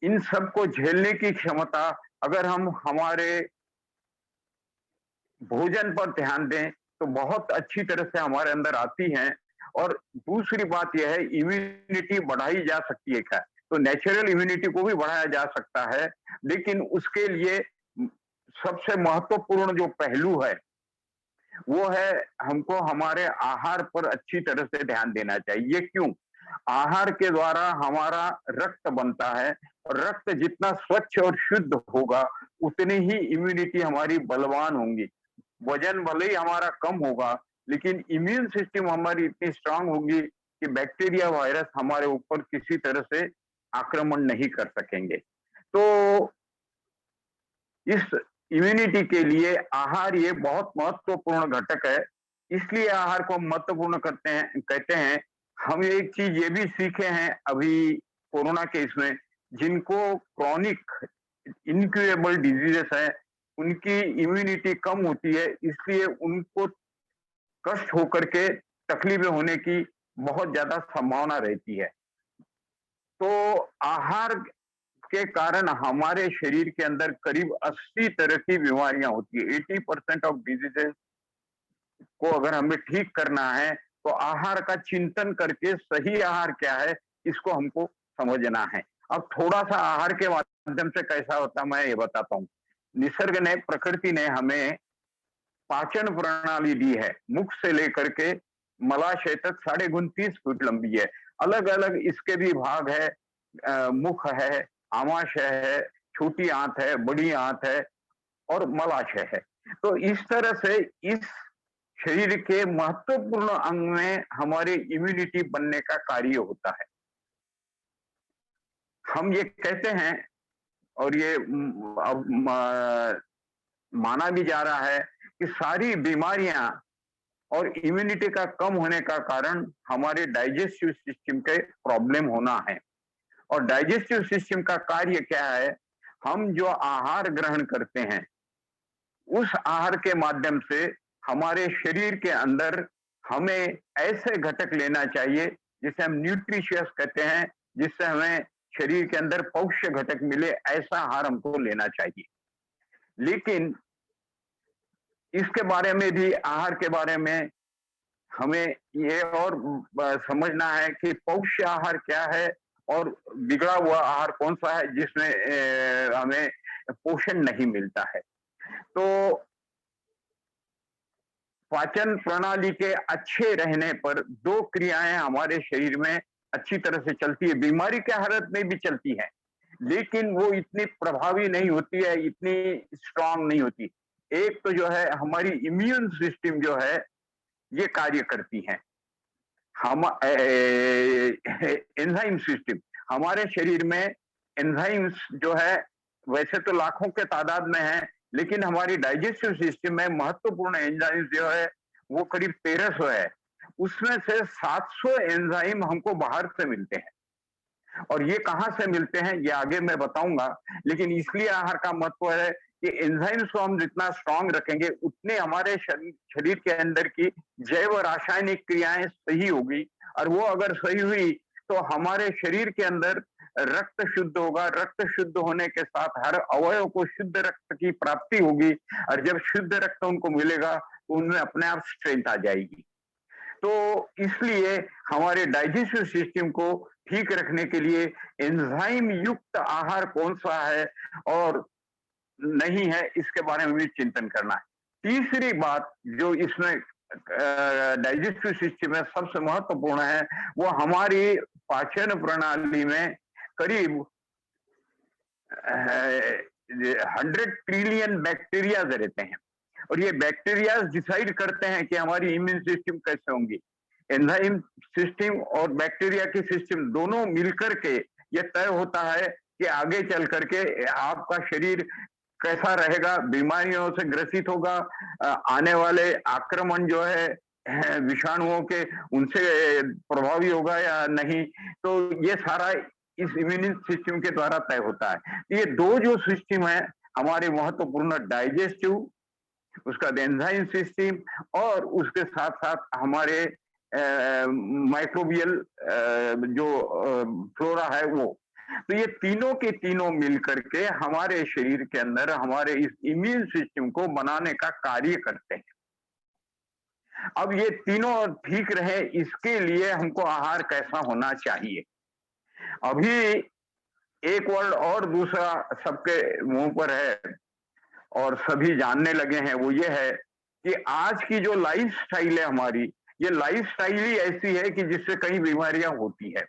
इन सब को झेलने की क्षमता अगर हम हमारे भोजन पर ध्यान दें तो बहुत अच्छी तरह से हमारे अंदर आती हैं। और दूसरी बात यह है, इम्यूनिटी बढ़ाई जा सकती है क्या? तो नेचुरल इम्यूनिटी को भी बढ़ाया जा सकता है, लेकिन उसके लिए सबसे महत्वपूर्ण जो पहलू है वो है हमको हमारे आहार पर अच्छी तरह से ध्यान देना चाहिए। ये क्यों? आहार के द्वारा हमारा रक्त बनता है, और रक्त जितना स्वच्छ और शुद्ध होगा उतनी ही इम्यूनिटी हमारी बलवान होंगी। वजन भले ही हमारा कम होगा, लेकिन इम्यून सिस्टम हमारी इतनी स्ट्रांग होगी कि बैक्टीरिया वायरस हमारे ऊपर किसी तरह से आक्रमण नहीं कर सकेंगे। तो इस इम्यूनिटी के लिए आहार ये बहुत महत्वपूर्ण घटक है। इसलिए आहार को हम महत्वपूर्ण कहते हैं। हम एक चीज ये भी सीखे हैं अभी कोरोना के इसमें, जिनको क्रॉनिक इनक्यूरेबल डिजीजेस है उनकी इम्यूनिटी कम होती है, इसलिए उनको कष्ट होकर के तकलीफें होने की बहुत ज्यादा संभावना रहती है। तो आहार के कारण हमारे शरीर के अंदर करीब 80 तरह की बीमारियां होती है। 80% ऑफ डिजीजेस को अगर हमें ठीक करना है तो आहार का चिंतन करके सही आहार क्या है इसको हमको समझना है। अब थोड़ा सा आहार के माध्यम से कैसा होता है मैं ये बताता हूँ। निसर्ग ने, प्रकृति ने हमें पाचन प्रणाली दी है। मुख से लेकर के मलाशय तक 29.5 फीट लंबी है। अलग अलग इसके भी भाग है। मुख है, आमाशय है, छोटी आंत है, बड़ी आंत है और मलाशय है। तो इस तरह से इस शरीर के महत्वपूर्ण अंग में हमारे इम्यूनिटी बनने का कार्य होता है। हम ये कहते हैं और ये अब माना भी जा रहा है कि सारी बीमारियां और इम्यूनिटी का कम होने का कारण हमारे डाइजेस्टिव सिस्टम के प्रॉब्लम होना है। और डाइजेस्टिव सिस्टम का कार्य क्या है? हम जो आहार ग्रहण करते हैं उस आहार के माध्यम से हमारे शरीर के अंदर हमें ऐसे घटक लेना चाहिए जिसे हम न्यूट्रिशियस कहते हैं, जिससे हमें शरीर के अंदर पोषक घटक मिले, ऐसा आहार हमको लेना चाहिए। लेकिन इसके बारे में भी, आहार के बारे में हमें ये और समझना है कि पोष्य आहार क्या है और बिगड़ा हुआ आहार कौन सा है जिसमें हमें पोषण नहीं मिलता है। तो पाचन प्रणाली के अच्छे रहने पर 2 क्रियाएं हमारे शरीर में अच्छी तरह से चलती है। बीमारी के हालत में भी चलती है, लेकिन वो इतनी प्रभावी नहीं होती है, इतनी स्ट्रांग नहीं होती। एक तो जो है हमारी इम्यून सिस्टम जो है ये कार्य करती है। हम एंजाइम सिस्टम, हमारे शरीर में एंजाइम्स जो है वैसे तो लाखों के तादाद में है, लेकिन हमारी डाइजेस्टिव सिस्टम में महत्वपूर्ण एंजाइम्स जो है वो करीब 1300 है। उसमें से 700 एंजाइम हमको बाहर से मिलते हैं। और ये कहां से मिलते हैं ये आगे मैं बताऊंगा। लेकिन इसलिए आहार का महत्व है कि एंजाइम्स को हम जितना स्ट्रांग रखेंगे उतने हमारे शरीर के अंदर की जैव रासायनिक क्रियाएं सही होगी। और वो अगर सही हुई तो हमारे शरीर के अंदर रक्त शुद्ध होगा। रक्त शुद्ध होने के साथ हर अवयव को शुद्ध रक्त की प्राप्ति होगी। और जब शुद्ध रक्त उनको मिलेगा तो उनमें अपने आप स्ट्रेंथ आ जाएगी। तो इसलिए हमारे डाइजेस्टिव सिस्टम को ठीक रखने के लिए एंजाइम युक्त आहार कौन सा है और नहीं है, इसके बारे में भी चिंतन करना है। तीसरी बात जो इसमें डाइजेस्टिव सिस्टम में सबसे महत्वपूर्ण है, वो हमारी पाचन प्रणाली में करीब 100 ट्रिलियन बैक्टीरिया रहते हैं। और ये बैक्टीरिया डिसाइड करते हैं कि हमारी इम्यून सिस्टम कैसे होंगी। एंजाइम सिस्टम और बैक्टीरिया की सिस्टम दोनों मिलकर के ये तय होता है कि आगे चल करके आपका शरीर कैसा रहेगा, बीमारियों से ग्रसित होगा, आने वाले आक्रमण जो है विषाणुओं के उनसे प्रभावी होगा या नहीं। तो ये सारा इस इम्यून सिस्टम के द्वारा तय होता है। ये 2 जो सिस्टम है हमारे महत्वपूर्ण, डाइजेस्टिव, उसका एंजाइम सिस्टम और उसके साथ साथ हमारे माइक्रोबियल जो फ्लोरा है वो। तो ये तीनों के तीनों मिलकर के हमारे शरीर के अंदर हमारे इस इम्यून सिस्टम को बनाने का कार्य करते हैं। अब ये तीनों ठीक रहे इसके लिए हमको आहार कैसा होना चाहिए। अभी एक वर्ड और दूसरा सबके मुंह पर है और सभी जानने लगे हैं, वो ये है कि आज की जो लाइफ स्टाइल है हमारी, ये लाइफ स्टाइल ही ऐसी है कि जिससे कई बीमारियां होती है।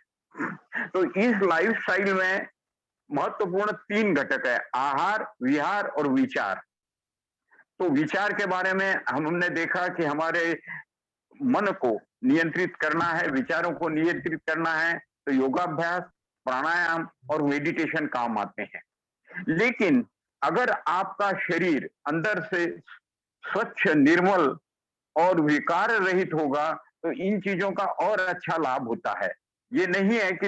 तो इस लाइफ स्टाइल में महत्वपूर्ण 3 घटक है, आहार, विहार और विचार। तो विचार के बारे में हमने देखा कि हमारे मन को नियंत्रित करना है, विचारों को नियंत्रित करना है तो योगाभ्यास, प्राणायाम और मेडिटेशन काम आते हैं। लेकिन अगर आपका शरीर अंदर से स्वच्छ, निर्मल और विकार रहित होगा तो इन चीजों का और अच्छा लाभ होता है। ये नहीं है कि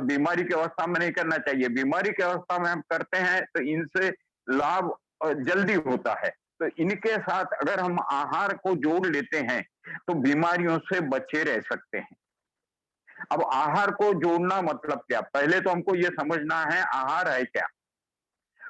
बीमारी की अवस्था में नहीं करना चाहिए, बीमारी की अवस्था में हम करते हैं तो इनसे लाभ जल्दी होता है। तो इनके साथ अगर हम आहार को जोड़ लेते हैं तो बीमारियों से बचे रह सकते हैं। अब आहार को जोड़ना मतलब क्या? पहले तो हमको ये समझना है आहार है क्या।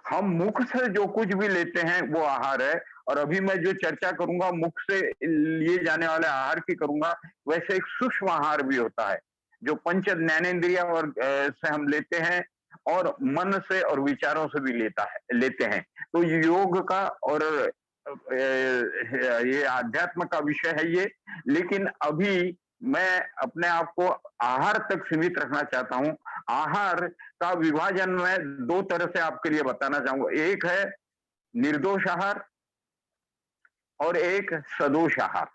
हम मुख से जो कुछ भी लेते हैं वो आहार है, और अभी मैं जो चर्चा करूंगा मुख से लिए जाने वाले आहार की करूंगा। वैसे एक सूक्ष्म आहार भी होता है जो पंच ज्ञानेंद्रिय और से हम लेते हैं, और मन से और विचारों से भी लेते हैं। तो योग का और ये अध्यात्म का विषय है ये। लेकिन अभी मैं अपने आप को आहार तक सीमित रखना चाहता हूं। आहार का विभाजन मैं दो तरह से आपके लिए बताना चाहूंगा। एक है निर्दोष आहार और एक सदोष आहार।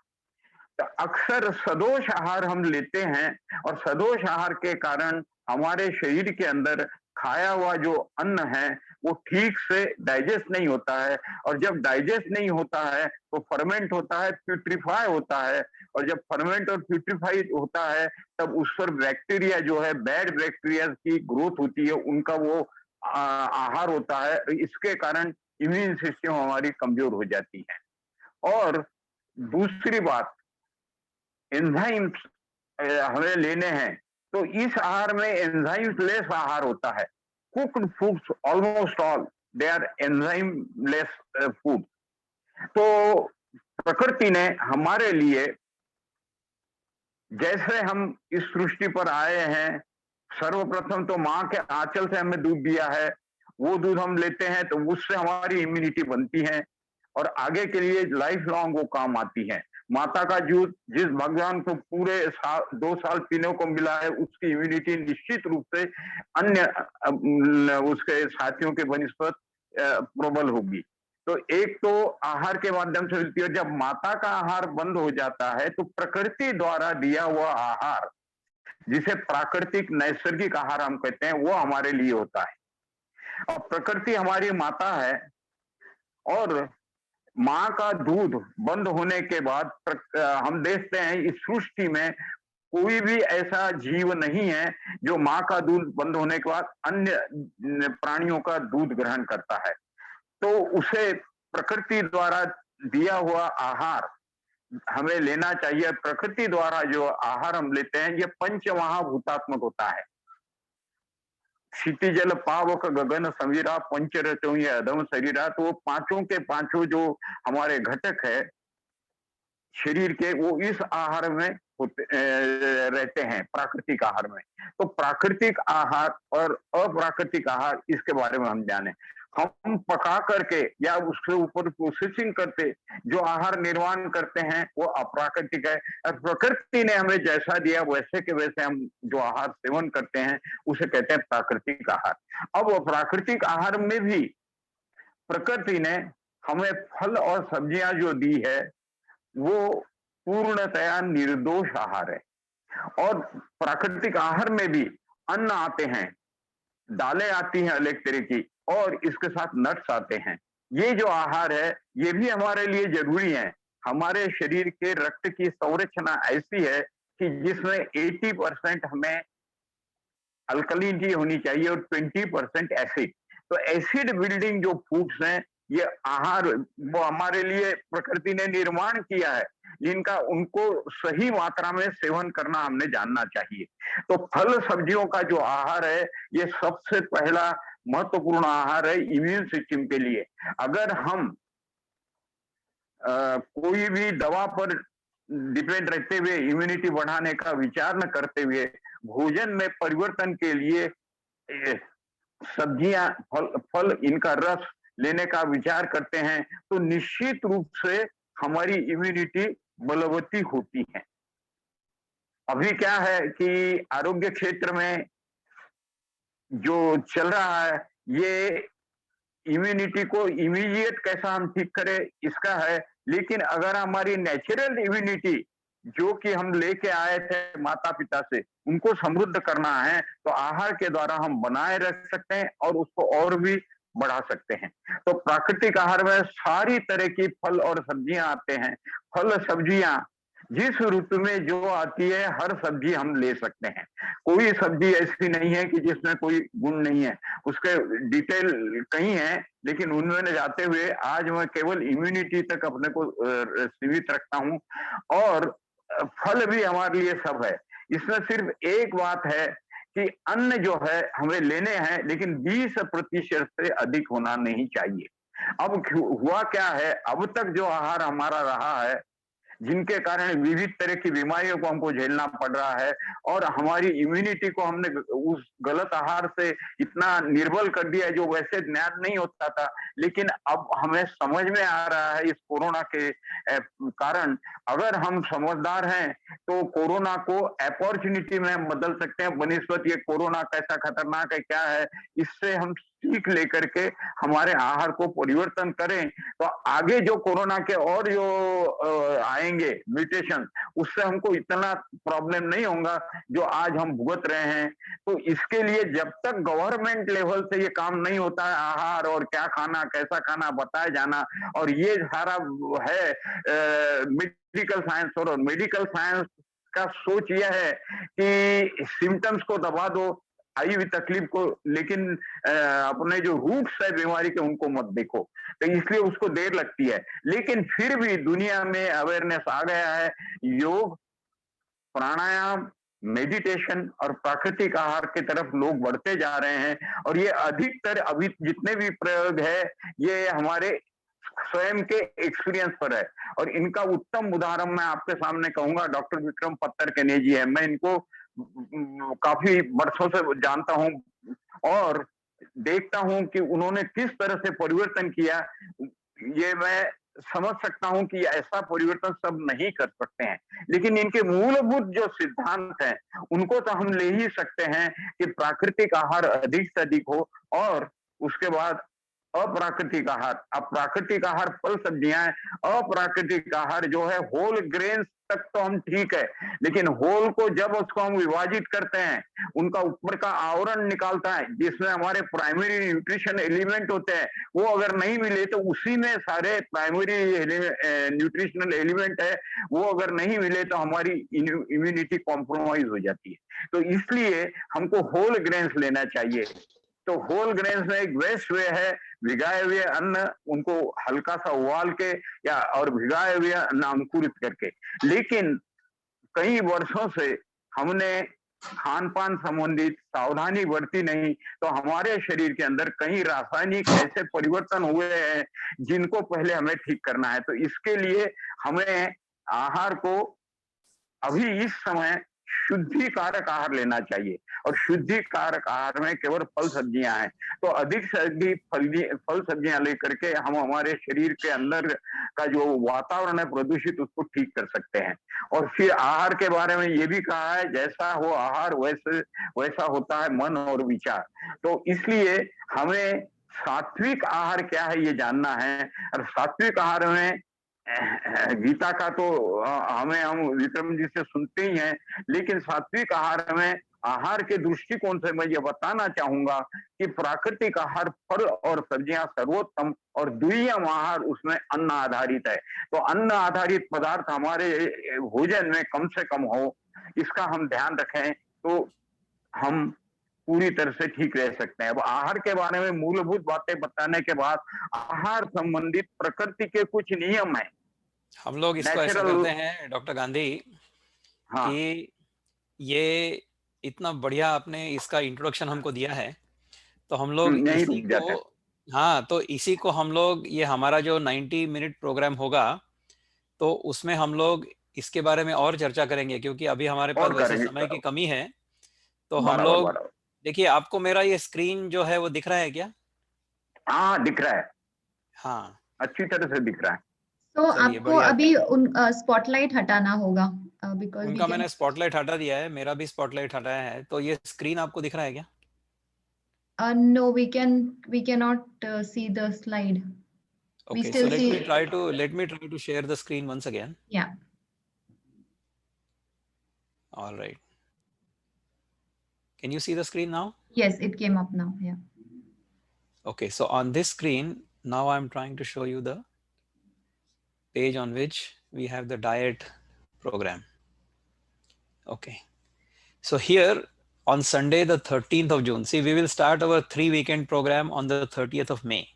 तो अक्सर सदोष आहार हम लेते हैं, और सदोष आहार के कारण हमारे शरीर के अंदर खाया हुआ जो अन्न है वो ठीक से डाइजेस्ट नहीं होता है, और जब डाइजेस्ट नहीं होता है तो फर्मेंट होता है, प्यूट्रीफाई होता है, और जब फर्मेंट और प्यूट्रीफाई होता है तब उस पर बैक्टीरिया जो है, बैड बैक्टीरिया की ग्रोथ होती है, उनका वो आहार होता है। इसके कारण इम्यून सिस्टम हमारी कमजोर हो जाती है। और दूसरी बात, एंजाइम्स हमें लेने हैं, तो इस आहार में एंजाइम्स लेस आहार होता है। Cooked foods almost all they are enzyme less food. तो प्रकृति ने हमारे लिए, जैसे हम इस सृष्टि पर आए हैं, सर्वप्रथम तो माँ के आंचल से हमें दूध दिया है, वो दूध हम लेते हैं तो उससे हमारी इम्यूनिटी बनती है, और आगे के लिए लाइफ लॉन्ग वो काम आती है। माता का दूध जिस भगवान को पूरे 2 साल पीने को मिला है, उसकी इम्यूनिटी निश्चित रूप से अन्य उसके साथियों के बनस्पत प्रबल होगी। तो एक तो आहार के माध्यम से मिलती है। जब माता का आहार बंद हो जाता है तो प्रकृति द्वारा दिया हुआ आहार, जिसे प्राकृतिक नैसर्गिक आहार हम कहते हैं, वो हमारे लिए होता है। और प्रकृति हमारी माता है, और माँ का दूध बंद होने के बाद हम देखते हैं इस सृष्टि में कोई भी ऐसा जीव नहीं है जो माँ का दूध बंद होने के बाद अन्य प्राणियों का दूध ग्रहण करता है। तो उसे प्रकृति द्वारा दिया हुआ आहार हमें लेना चाहिए। प्रकृति द्वारा जो आहार हम लेते हैं ये पंच महाभूतात्मक होता है। क्षिति जल पावक गगन समीरा पंच रचो ये अधम शरीरा। तो वो पांचों के पांचों जो हमारे घटक है शरीर के, वो इस आहार में रहते हैं, प्राकृतिक आहार में। तो प्राकृतिक आहार और अप्राकृतिक आहार, इसके बारे में हम जाने। हम पका करके या उसके ऊपर प्रोसेसिंग करते जो आहार निर्माण करते हैं वो अप्राकृतिक है। और प्रकृति ने हमें जैसा दिया वैसे के वैसे हम जो आहार सेवन करते हैं उसे कहते हैं प्राकृतिक आहार। अब प्राकृतिक आहार में भी प्रकृति ने हमें फल और सब्जियां जो दी है वो पूर्णतया निर्दोष आहार है। और प्राकृतिक आहार में भी अन्न आते हैं, दालें आती हैं अलग तरह की, और इसके साथ नट्स आते हैं। ये जो आहार है ये भी हमारे लिए जरूरी है। हमारे शरीर के रक्त की संरचना ऐसी है कि जिसमें 80% हमें अल्कलिनिटी होनी चाहिए और 20% एसिड। तो एसिड बिल्डिंग जो फूड्स हैं, ये आहार वो हमारे लिए प्रकृति ने निर्माण किया है, जिनका उनको सही मात्रा में सेवन करना हमने जानना चाहिए। तो फल सब्जियों का जो आहार है ये सबसे पहला महत्वपूर्ण आहार है इम्यून सिस्टम के लिए। अगर हम कोई भी दवा पर डिपेंड रहते हुए इम्यूनिटी बढ़ाने का विचार न करते हुए भोजन में परिवर्तन के लिए सब्जियां, फल इनका रस लेने का विचार करते हैं, तो निश्चित रूप से हमारी इम्यूनिटी बलवती होती है। अभी क्या है कि आरोग्य क्षेत्र में जो चल रहा है ये इम्यूनिटी को इमीडिएट कैसा हम ठीक करें इसका है। लेकिन अगर हमारी नेचुरल इम्यूनिटी जो कि हम लेके आए थे माता पिता से, उनको समृद्ध करना है तो आहार के द्वारा हम बनाए रख सकते हैं और उसको और भी बढ़ा सकते हैं। तो प्राकृतिक आहार में सारी तरह की फल और सब्जियां आते हैं। फल सब्जियां जिस ऋतु में जो आती है हर सब्जी हम ले सकते हैं। कोई सब्जी ऐसी नहीं है कि जिसमें कोई गुण नहीं है। उसके डिटेल कई हैं, लेकिन उनमें जाते हुए आज मैं केवल इम्यूनिटी तक अपने को सीमित रखता हूं। और फल भी हमारे लिए सब है। इसमें सिर्फ एक बात है कि अन्न जो है हमें लेने हैं, लेकिन 20% से अधिक होना नहीं चाहिए। अब हुआ क्या है, अब तक जो आहार हमारा रहा है, जिनके कारण विविध तरह की बीमारियों को हमको झेलना पड़ रहा है, और हमारी इम्यूनिटी को हमने उस गलत आहार से इतना निर्बल कर दिया है, जो वैसे ज्ञान नहीं होता था। लेकिन अब हमें समझ में आ रहा है इस कोरोना के कारण, अगर हम समझदार हैं तो कोरोना को अपॉर्चुनिटी में हम बदल सकते हैं। बनिस्बत ये कोरोना कैसा खतरनाक है, क्या है, इससे हम सीख लेकर के हमारे आहार को परिवर्तन करें, तो आगे जो कोरोना के और जो आएंगे म्यूटेशन, उससे हमको इतना प्रॉब्लम नहीं होगा जो आज हम भुगत रहे हैं। तो इसके लिए जब तक गवर्नमेंट लेवल से ये काम नहीं होता है, आहार और क्या खाना कैसा खाना बताया जाना, और ये सारा है मेडिकल साइंस, और मेडिकल साइंस का सोच यह है कि सिम्टम्स को दबा दो, आई हुई तकलीफ को, लेकिन अपने जो रूट्स है बीमारी के उनको मत देखो, तो इसलिए उसको देर लगती है। लेकिन फिर भी दुनिया में अवेयरनेस आ गया है। योग, प्राणायाम, मेडिटेशन और प्राकृतिक आहार की तरफ लोग बढ़ते जा रहे हैं, और ये अधिकतर अभी जितने भी प्रयोग है ये हमारे स्वयं के एक्सपीरियंस पर है। और इनका उत्तम उदाहरण मैं आपके सामने कहूंगा, डॉक्टर विक्रम पत्तरकेनी जी है। मैं इनको काफी वर्षों से जानता हूं और देखता हूं कि उन्होंने किस तरह से परिवर्तन किया। ये मैं समझ सकता हूं कि ऐसा परिवर्तन सब नहीं कर सकते हैं, लेकिन इनके मूलभूत जो सिद्धांत हैं उनको तो हम ले ही सकते हैं कि प्राकृतिक आहार अधिक से अधिक हो, और उसके बाद अप्राकृतिक आहार। अब प्राकृतिक आहार फल सब्जियां, अप्राकृतिक आहार जो है होल ग्रेन्स तक तो हम ठीक है, लेकिन होल को जब उसको हम विभाजित करते हैं, उनका ऊपर का आवरण निकालता है जिसमें हमारे प्राइमरी न्यूट्रिशन एलिमेंट होते हैं, वो अगर नहीं मिले तो उसी में सारे प्राइमरी न्यूट्रिशनल एलिमेंट है, वो अगर नहीं मिले तो हमारी इम्यूनिटी कॉम्प्रोमाइज हो जाती है। तो इसलिए हमको होल ग्रेन्स लेना चाहिए। तो होल ग्रेन्स में एक बेस्ट वे है भिगाए हुए अन्न, उनको हल्का सा उबाल के या और भिगाए हुए अन्न अंकुरित करके। लेकिन कई वर्षों से हमने खान पान संबंधित सावधानी बरती नहीं, तो हमारे शरीर के अंदर कई रासायनिक ऐसे परिवर्तन हुए हैं जिनको पहले हमें ठीक करना है। तो इसके लिए हमें आहार को अभी इस समय शुद्धि कारक आहार लेना चाहिए, और शुद्धि कारक आहार में केवल फल सब्जियां हैं। तो अधिक से अधिक फल सब्जियां लेकर के हम हमारे शरीर के अंदर का जो वातावरण है प्रदूषित, उसको ठीक कर सकते हैं। और फिर आहार के बारे में ये भी कहा है, जैसा हो आहार वैसा होता है मन और विचार। तो इसलिए हमें सात्विक आहार क्या है ये जानना है। और सात्विक आहार में गीता का तो हम विक्रम जी से सुनते ही हैं, लेकिन सात्विक आहार में आहार के दृष्टिकोण से मैं ये बताना चाहूंगा कि प्राकृतिक आहार फल और सब्जियां सर्वोत्तम, और दुर्लभ आहार उसमें अन्न आधारित है। तो अन्न आधारित पदार्थ हमारे भोजन में कम से कम हो, इसका हम ध्यान रखें तो हम पूरी तरह से ठीक रह सकते हैं। अब आहार के बारे में मूलभूत बातें बताने के बाद, आहार संबंधित प्रकृति के कुछ नियम है। हम लोग इसको ऐसे करते हैं डॉक्टर गांधी, हाँ, कि ये इतना बढ़िया आपने इसका इंट्रोडक्शन हमको दिया है, तो हम लोग नहीं इसी रुक जाते। को, हाँ, तो इसी को हम लोग, ये हमारा जो 90 मिनट प्रोग्राम होगा, तो उसमें हम लोग इसके बारे में और चर्चा करेंगे, क्योंकि अभी हमारे पास और वैसे करेंगे समय की कमी है। तो हम बराबर लोग, बराबर। देखिए, आपको मेरा ये स्क्रीन जो है वो दिख रहा है क्या? हाँ दिख रहा है, हाँ, अच्छी तरह से दिख रहा है। तो चलिए आपको बढ़िया। अभी उन स्पॉटलाइट हटाना होगा, बिकॉज उनका मैंने स्पॉटलाइट हटा दिया है, मेरा भी स्पॉटलाइट हटाया है। तो ये स्क्रीन आपको दिख रहा है क्या? no, we cannot see the slide. We Okay, so still let see, me try to share the screen once again. yeah. All right. Can you see the screen now? Yes, it came up now. Yeah. Okay, so on this screen, now I'm trying to show you the page on which we have the diet program. Okay, so here on Sunday, the 13th of June, see, we will start our 3-weekend program on the 30th of May.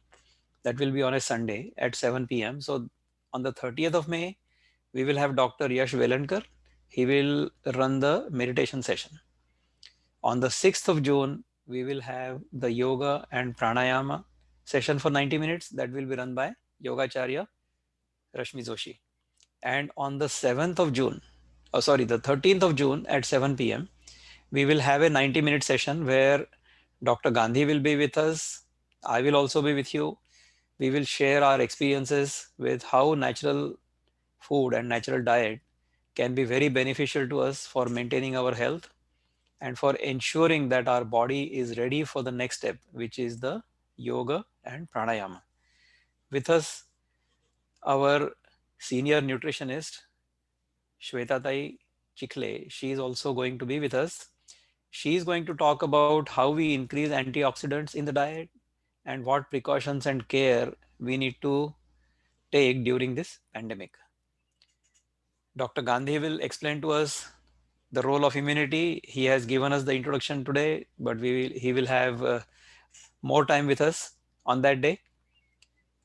That will be on a Sunday at 7 p.m. So on the 30th of May, we will have Dr. Yash Velankar. he will run the meditation session. On the 6th of June, we will have the yoga and pranayama session for 90 minutes that will be run by Yogacharya Rashmi Joshi. And on the 7th of June, the 13th of June at 7 p.m., we will have a 90-minute session where Dr. Gandhi will be with us. I will also be with you. We will share our experiences with how natural food and natural diet can be very beneficial to us for maintaining our health and for ensuring that our body is ready for the next step, which is the yoga and pranayama. With us, our senior nutritionist, Shwetatai Chikle, she is also going to be with us. She is going to talk about how we increase antioxidants in the diet and what precautions and care we need to take during this pandemic. Dr. Gandhi will explain to us the role of immunity. He has given us the introduction today, but he will have more time with us on that day.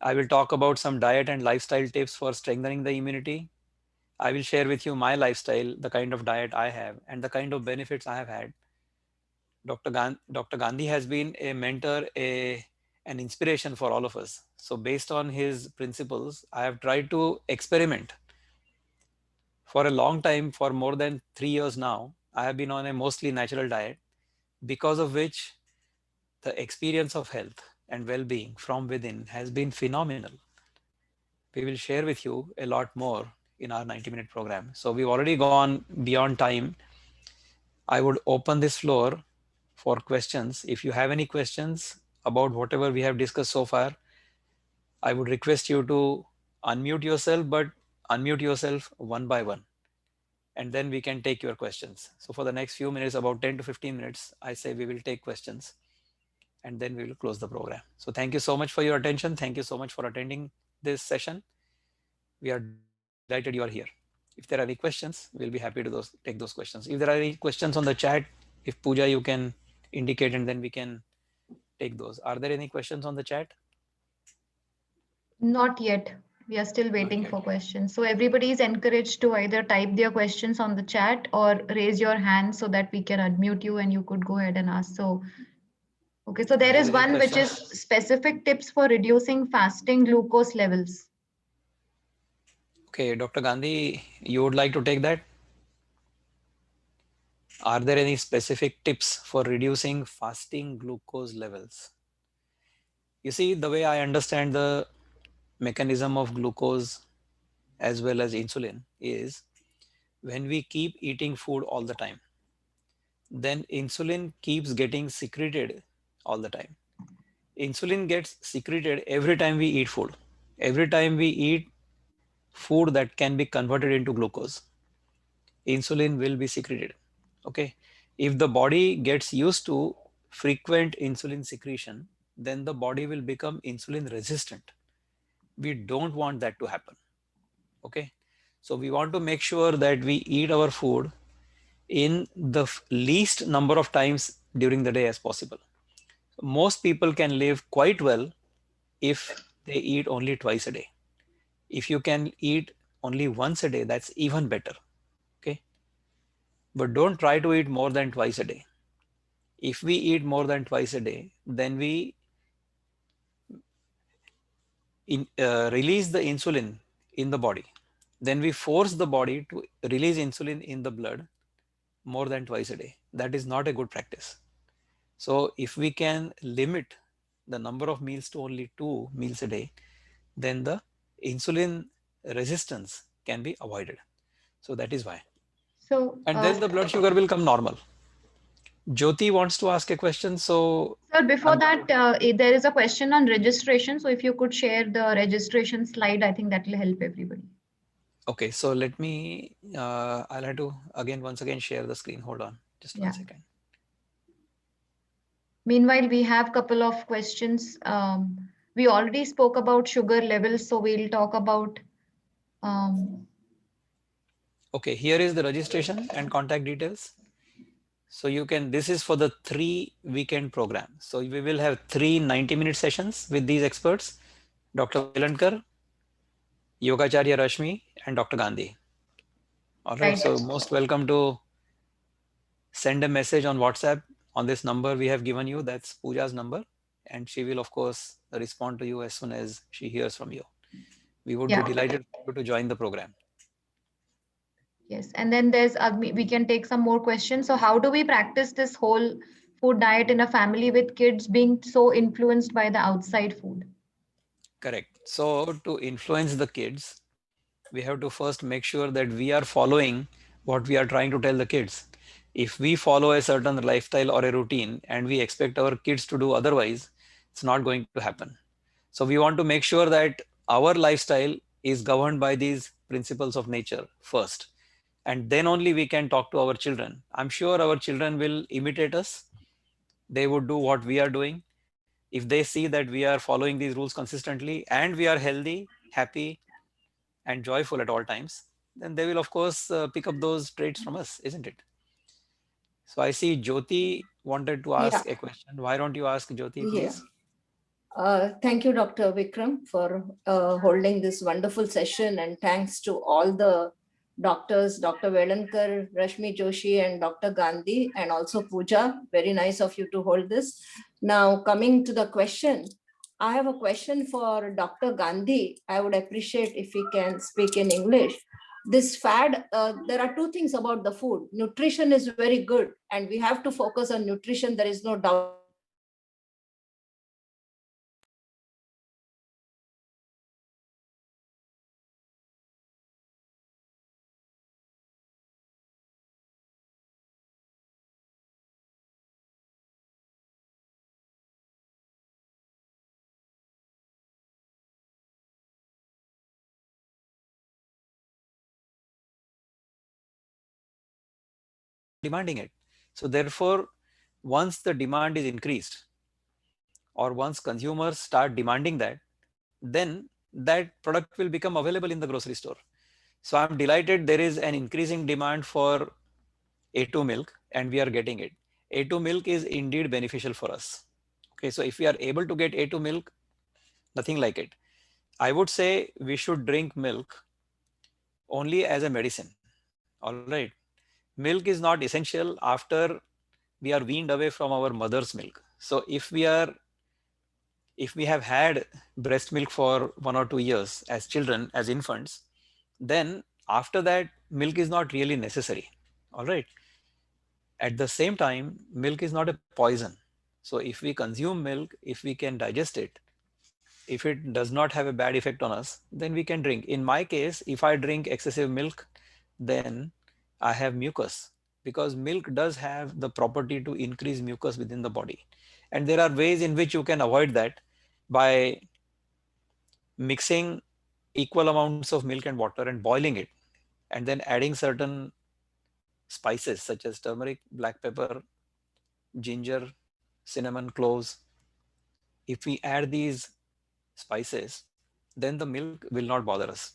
I will talk about some diet and lifestyle tips for strengthening the immunity. I will share with you my lifestyle, the kind of diet I have, and the kind of benefits I have had. Dr. Gandhi has been a mentor, an inspiration for all of us. So based on his principles, I have tried to experiment. For a long time, for more than 3 years now, I have been on a mostly natural diet, because of which the experience of health and well-being from within has been phenomenal. We will share with you a lot more in our 90-minute program. So we've already gone beyond time. I would open this floor for questions. If you have any questions about whatever we have discussed so far, I would request you to unmute yourself, but unmute yourself one by one, and then we can take your questions. So for the next few minutes, about 10 to 15 minutes, I say we will take questions, and then we will close the program. So thank you so much for your attention. Thank you so much for attending this session. We are delighted you are here. If there are any questions, we'll be happy to take those questions. If there are any questions on the chat, if Pooja, you can indicate, and then we can take those. Are there any questions on the chat? Not yet. We are still waiting for questions. So everybody is encouraged to either type their questions on the chat or raise your hand so that we can unmute you and you could go ahead and ask. So, okay, so there Are is there any one which is questions? specific tips for reducing fasting glucose levels. Okay, Dr. Gandhi, you would like to take that? Are there any specific tips for reducing fasting glucose levels? You see, the way I understand the mechanism of glucose as well as insulin is, when we keep eating food all the time, then insulin keeps getting secreted all the time. Insulin gets secreted every time we eat food. Every time we eat food that can be converted into glucose, insulin will be secreted. Okay. If the body gets used to frequent insulin secretion, then the body will become insulin resistant. We don't want that to happen. Okay. So we want to make sure that we eat our food in the least number of times during the day as possible. Most people can live quite well if they eat only twice a day. If you can eat only once a day, that's even better. Okay. But don't try to eat more than twice a day. If we eat more than twice a day, then we release the insulin in the body. Then we force the body to release insulin in the blood more than twice a day. That is not a good practice. So if we can limit the number of meals to only 2 meals a day, then the insulin resistance can be avoided. So that is why. So, And then the blood sugar will come normal. Jyoti wants to ask a question. So, sir, before that, there is a question on registration. So if you could share the registration slide, I think that will help everybody. okay, so let me, I'll have to once again share the screen. Hold on, just one Yeah. second. Meanwhile, we have a couple of questions. We already spoke about sugar levels, so we'll talk about. Okay, here is the registration and contact details. So you can, this is for the 3-weekend program. So we will have 3 90-minute sessions with these experts, Dr. Velankar, Yogacharya Rashmi, and Dr. Gandhi. All right. Right. So most welcome to send a message on WhatsApp on this number we have given you. That's Pooja's number. And she will, of course, respond to you as soon as she hears from you. We would Yeah. be delighted for you to join the program. Yes. And then there's we can take some more questions. So how do we practice this whole food diet in a family with kids being so influenced by the outside food? Correct. So to influence the kids, we have to first make sure that we are following what we are trying to tell the kids. If we follow a certain lifestyle or a routine and we expect our kids to do otherwise, it's not going to happen. So we want to make sure that our lifestyle is governed by these principles of nature first. And then only we can talk to our children. I'm sure our children will imitate us. They would do what we are doing. If they see that we are following these rules consistently and we are healthy, happy, and joyful at all times, then they will, of course, pick up those traits from us, isn't it? So I see Jyoti wanted to Yeah, ask a question. Why don't you ask, Jyoti, yeah. please? Thank you, Dr. Vikram, for holding this wonderful session, and thanks to all the doctors, Dr. Velankar, Rashmi Joshi, and Dr. Gandhi, and also Pooja. Very nice of you to hold this. Now, coming to the question, I have a question for Dr. Gandhi. I would appreciate if he can speak in English. This fad, there are two things about the food. Nutrition is very good, and we have to focus on nutrition. There is no doubt. Demanding it. So therefore, once the demand is increased, or once consumers start demanding that, then that product will become available in the grocery store. So I'm delighted there is an increasing demand for A2 milk and we are getting it. A2 milk is indeed beneficial for us. Okay, so if we are able to get A2 milk, nothing like it. I would say we should drink milk only as a medicine. All right. Milk is not essential after we are weaned away from our mother's milk. So if we have had breast milk for 1 or 2 years as children, as infants, then after that milk is not really necessary. All right. At the same time, milk is not a poison. So if we consume milk, if we can digest it, if it does not have a bad effect on us, then we can drink. In my case, if I drink excessive milk, then I have mucus, because milk does have the property to increase mucus within the body. And there are ways in which you can avoid that by mixing equal amounts of milk and water and boiling it, and then adding certain spices such as turmeric, black pepper, ginger, cinnamon, cloves. If we add these spices, then the milk will not bother us.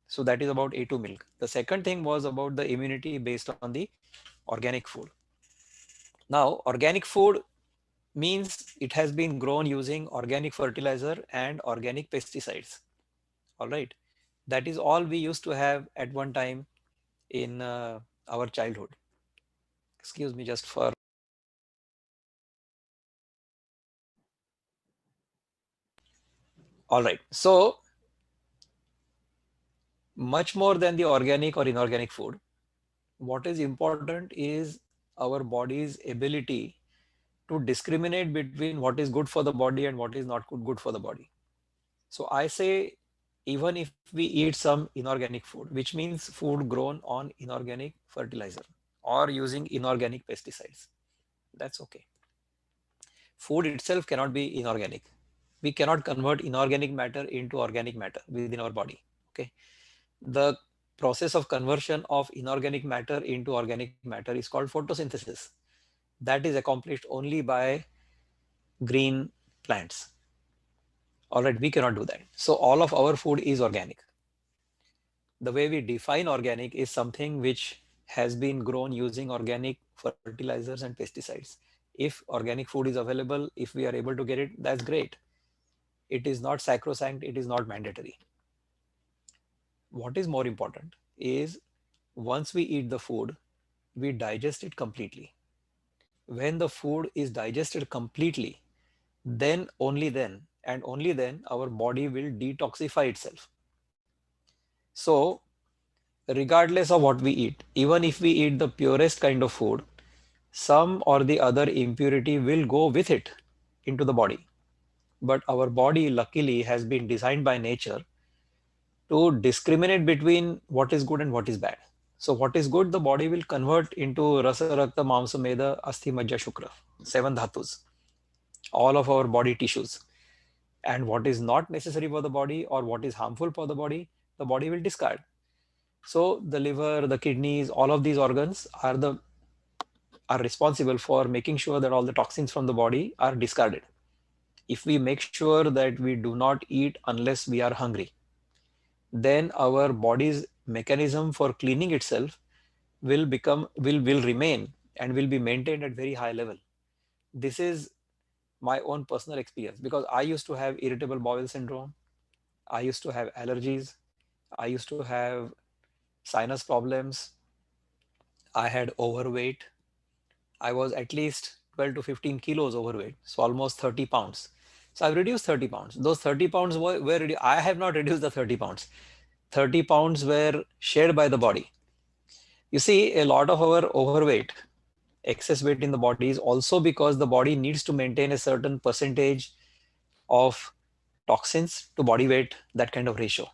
So that is about A2 milk. The second thing was about the immunity based on the organic food. Now, organic food means it has been grown using organic fertilizer and organic pesticides. All right. That is all we used to have at one time in our childhood. Excuse me just for. All right. So much more than the organic or inorganic food, what is important is our body's ability to discriminate between what is good for the body and what is not good for the body. So I say, even if we eat some inorganic food, which means food grown on inorganic fertilizer or using inorganic pesticides, that's okay. Food itself cannot be inorganic. We cannot convert inorganic matter into organic matter within our body. Okay. The process of conversion of inorganic matter into organic matter is called photosynthesis. That is accomplished only by green plants. All right, we cannot do that. So all of our food is organic. The way we define organic is something which has been grown using organic fertilizers and pesticides. If organic food is available, if we are able to get it, that's great. It is not sacrosanct, it is not mandatory. What is more important is once we eat the food, we digest it completely. When the food is digested completely, then only then and only then our body will detoxify itself. So, regardless of what we eat, even if we eat the purest kind of food, some or the other impurity will go with it into the body. But our body, luckily, has been designed by nature to discriminate between what is good and what is bad. So, what is good, the body will convert into rasa, rakta, mamsa, meda, asti, majja, shukra, seven dhatus, all of our body tissues. And what is not necessary for the body or what is harmful for the body will discard. So the liver, the kidneys, all of these organs are responsible for making sure that all the toxins from the body are discarded. If we make sure that we do not eat unless we are hungry, then our body's mechanism for cleaning itself will remain and will be maintained at very high level. This is my own personal experience because I used to have irritable bowel syndrome. I used to have allergies. I used to have sinus problems. I had overweight. I was at least 12 to 15 kilos overweight, so almost 30 pounds. So I've reduced 30 pounds. Those 30 pounds were I have not reduced the 30 pounds. 30 pounds were shared by the body. You see, a lot of our overweight, excess weight in the body is also because the body needs to maintain a certain percentage of toxins to body weight, that kind of ratio.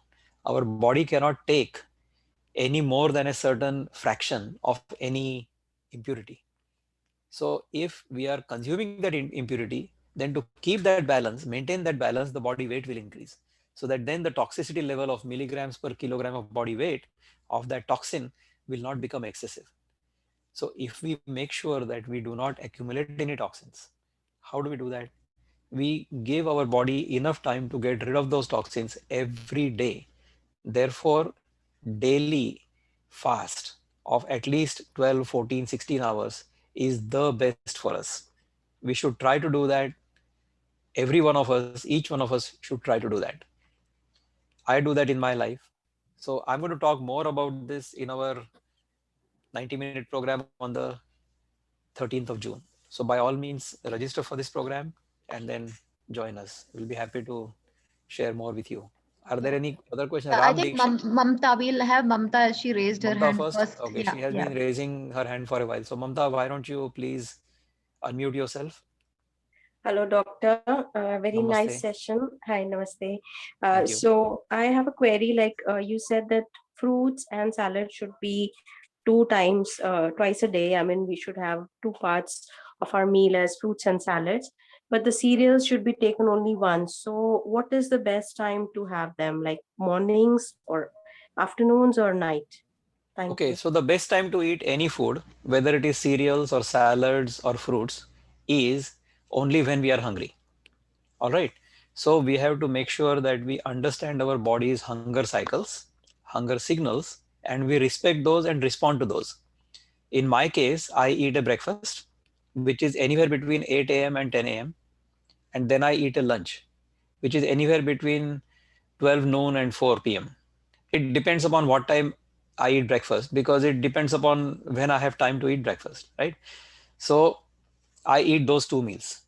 Our body cannot take any more than a certain fraction of any impurity. So if we are consuming that impurity, then to keep that balance, maintain that balance, the body weight will increase. So that then the toxicity level of milligrams per kilogram of body weight of that toxin will not become excessive. So if we make sure that we do not accumulate any toxins, how do we do that? We give our body enough time to get rid of those toxins every day. Therefore, daily fast of at least 12, 14, 16 hours is the best for us. We should try to do that. Every one of us, each one of us should try to do that. I do that in my life. So I'm going to talk more about this in our 90-minute program on the 13th of June. So by all means, register for this program and then join us. We'll be happy to share more with you. Are there any other questions? I Ram think Dikshit. Mamta, we'll have Mamta. She raised her Mamta hand first. first. Okay, Yeah, she has yeah. been raising her hand for a while. So Mamta, why don't you please unmute yourself? Hello, doctor. Very nice Namaste. session. Hi, namaste. Thank you. So I have a query. Like you said that fruits and salad should be twice a day. I mean, we should have two parts of our meal as fruits and salads, but the cereals should be taken only once. So what is the best time to have them? Like mornings or afternoons or night? Thank Okay, you. so the best time to eat any food, whether it is cereals or salads or fruits, is only when we are hungry. All right. So we have to make sure that we understand our body's hunger cycles, hunger signals, and we respect those and respond to those. In my case, I eat a breakfast, which is anywhere between 8 a.m. and 10 a.m. And then I eat a lunch, which is anywhere between 12 noon and 4 p.m. It depends upon what time I eat breakfast because it depends upon when I have time to eat breakfast, right? So I eat those two meals.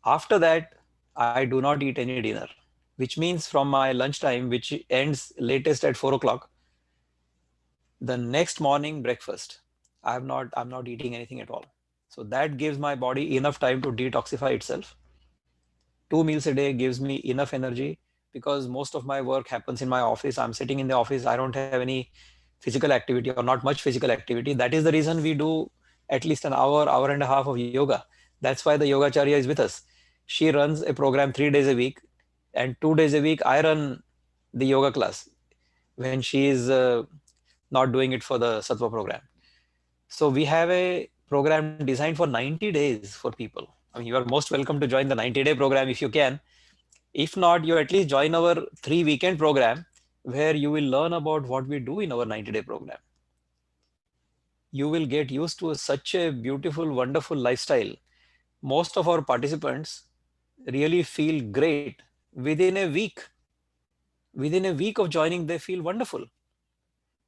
After that, I do not eat any dinner, which means from my lunchtime, which ends latest at 4 o'clock, the next morning breakfast, I'm not eating anything at all. So that gives my body enough time to detoxify itself. 2 meals a day gives me enough energy because most of my work happens in my office. I'm sitting in the office. I don't have any physical activity or not much physical activity. That is the reason we do at least an hour, hour and a half of yoga. That's why the Yogacharya is with us. She runs a program 3 days a week, and 2 days a week I run the yoga class when she is not doing it for the Sattva program. So we have a program designed for 90 days for people. I mean, you are most welcome to join the 90-day program if you can. If not, you at least join our 3-weekend program where you will learn about what we do in our 90-day program. You will get used to such a beautiful, wonderful lifestyle. Most of our participants really feel great within a week. Within a week of joining, they feel wonderful.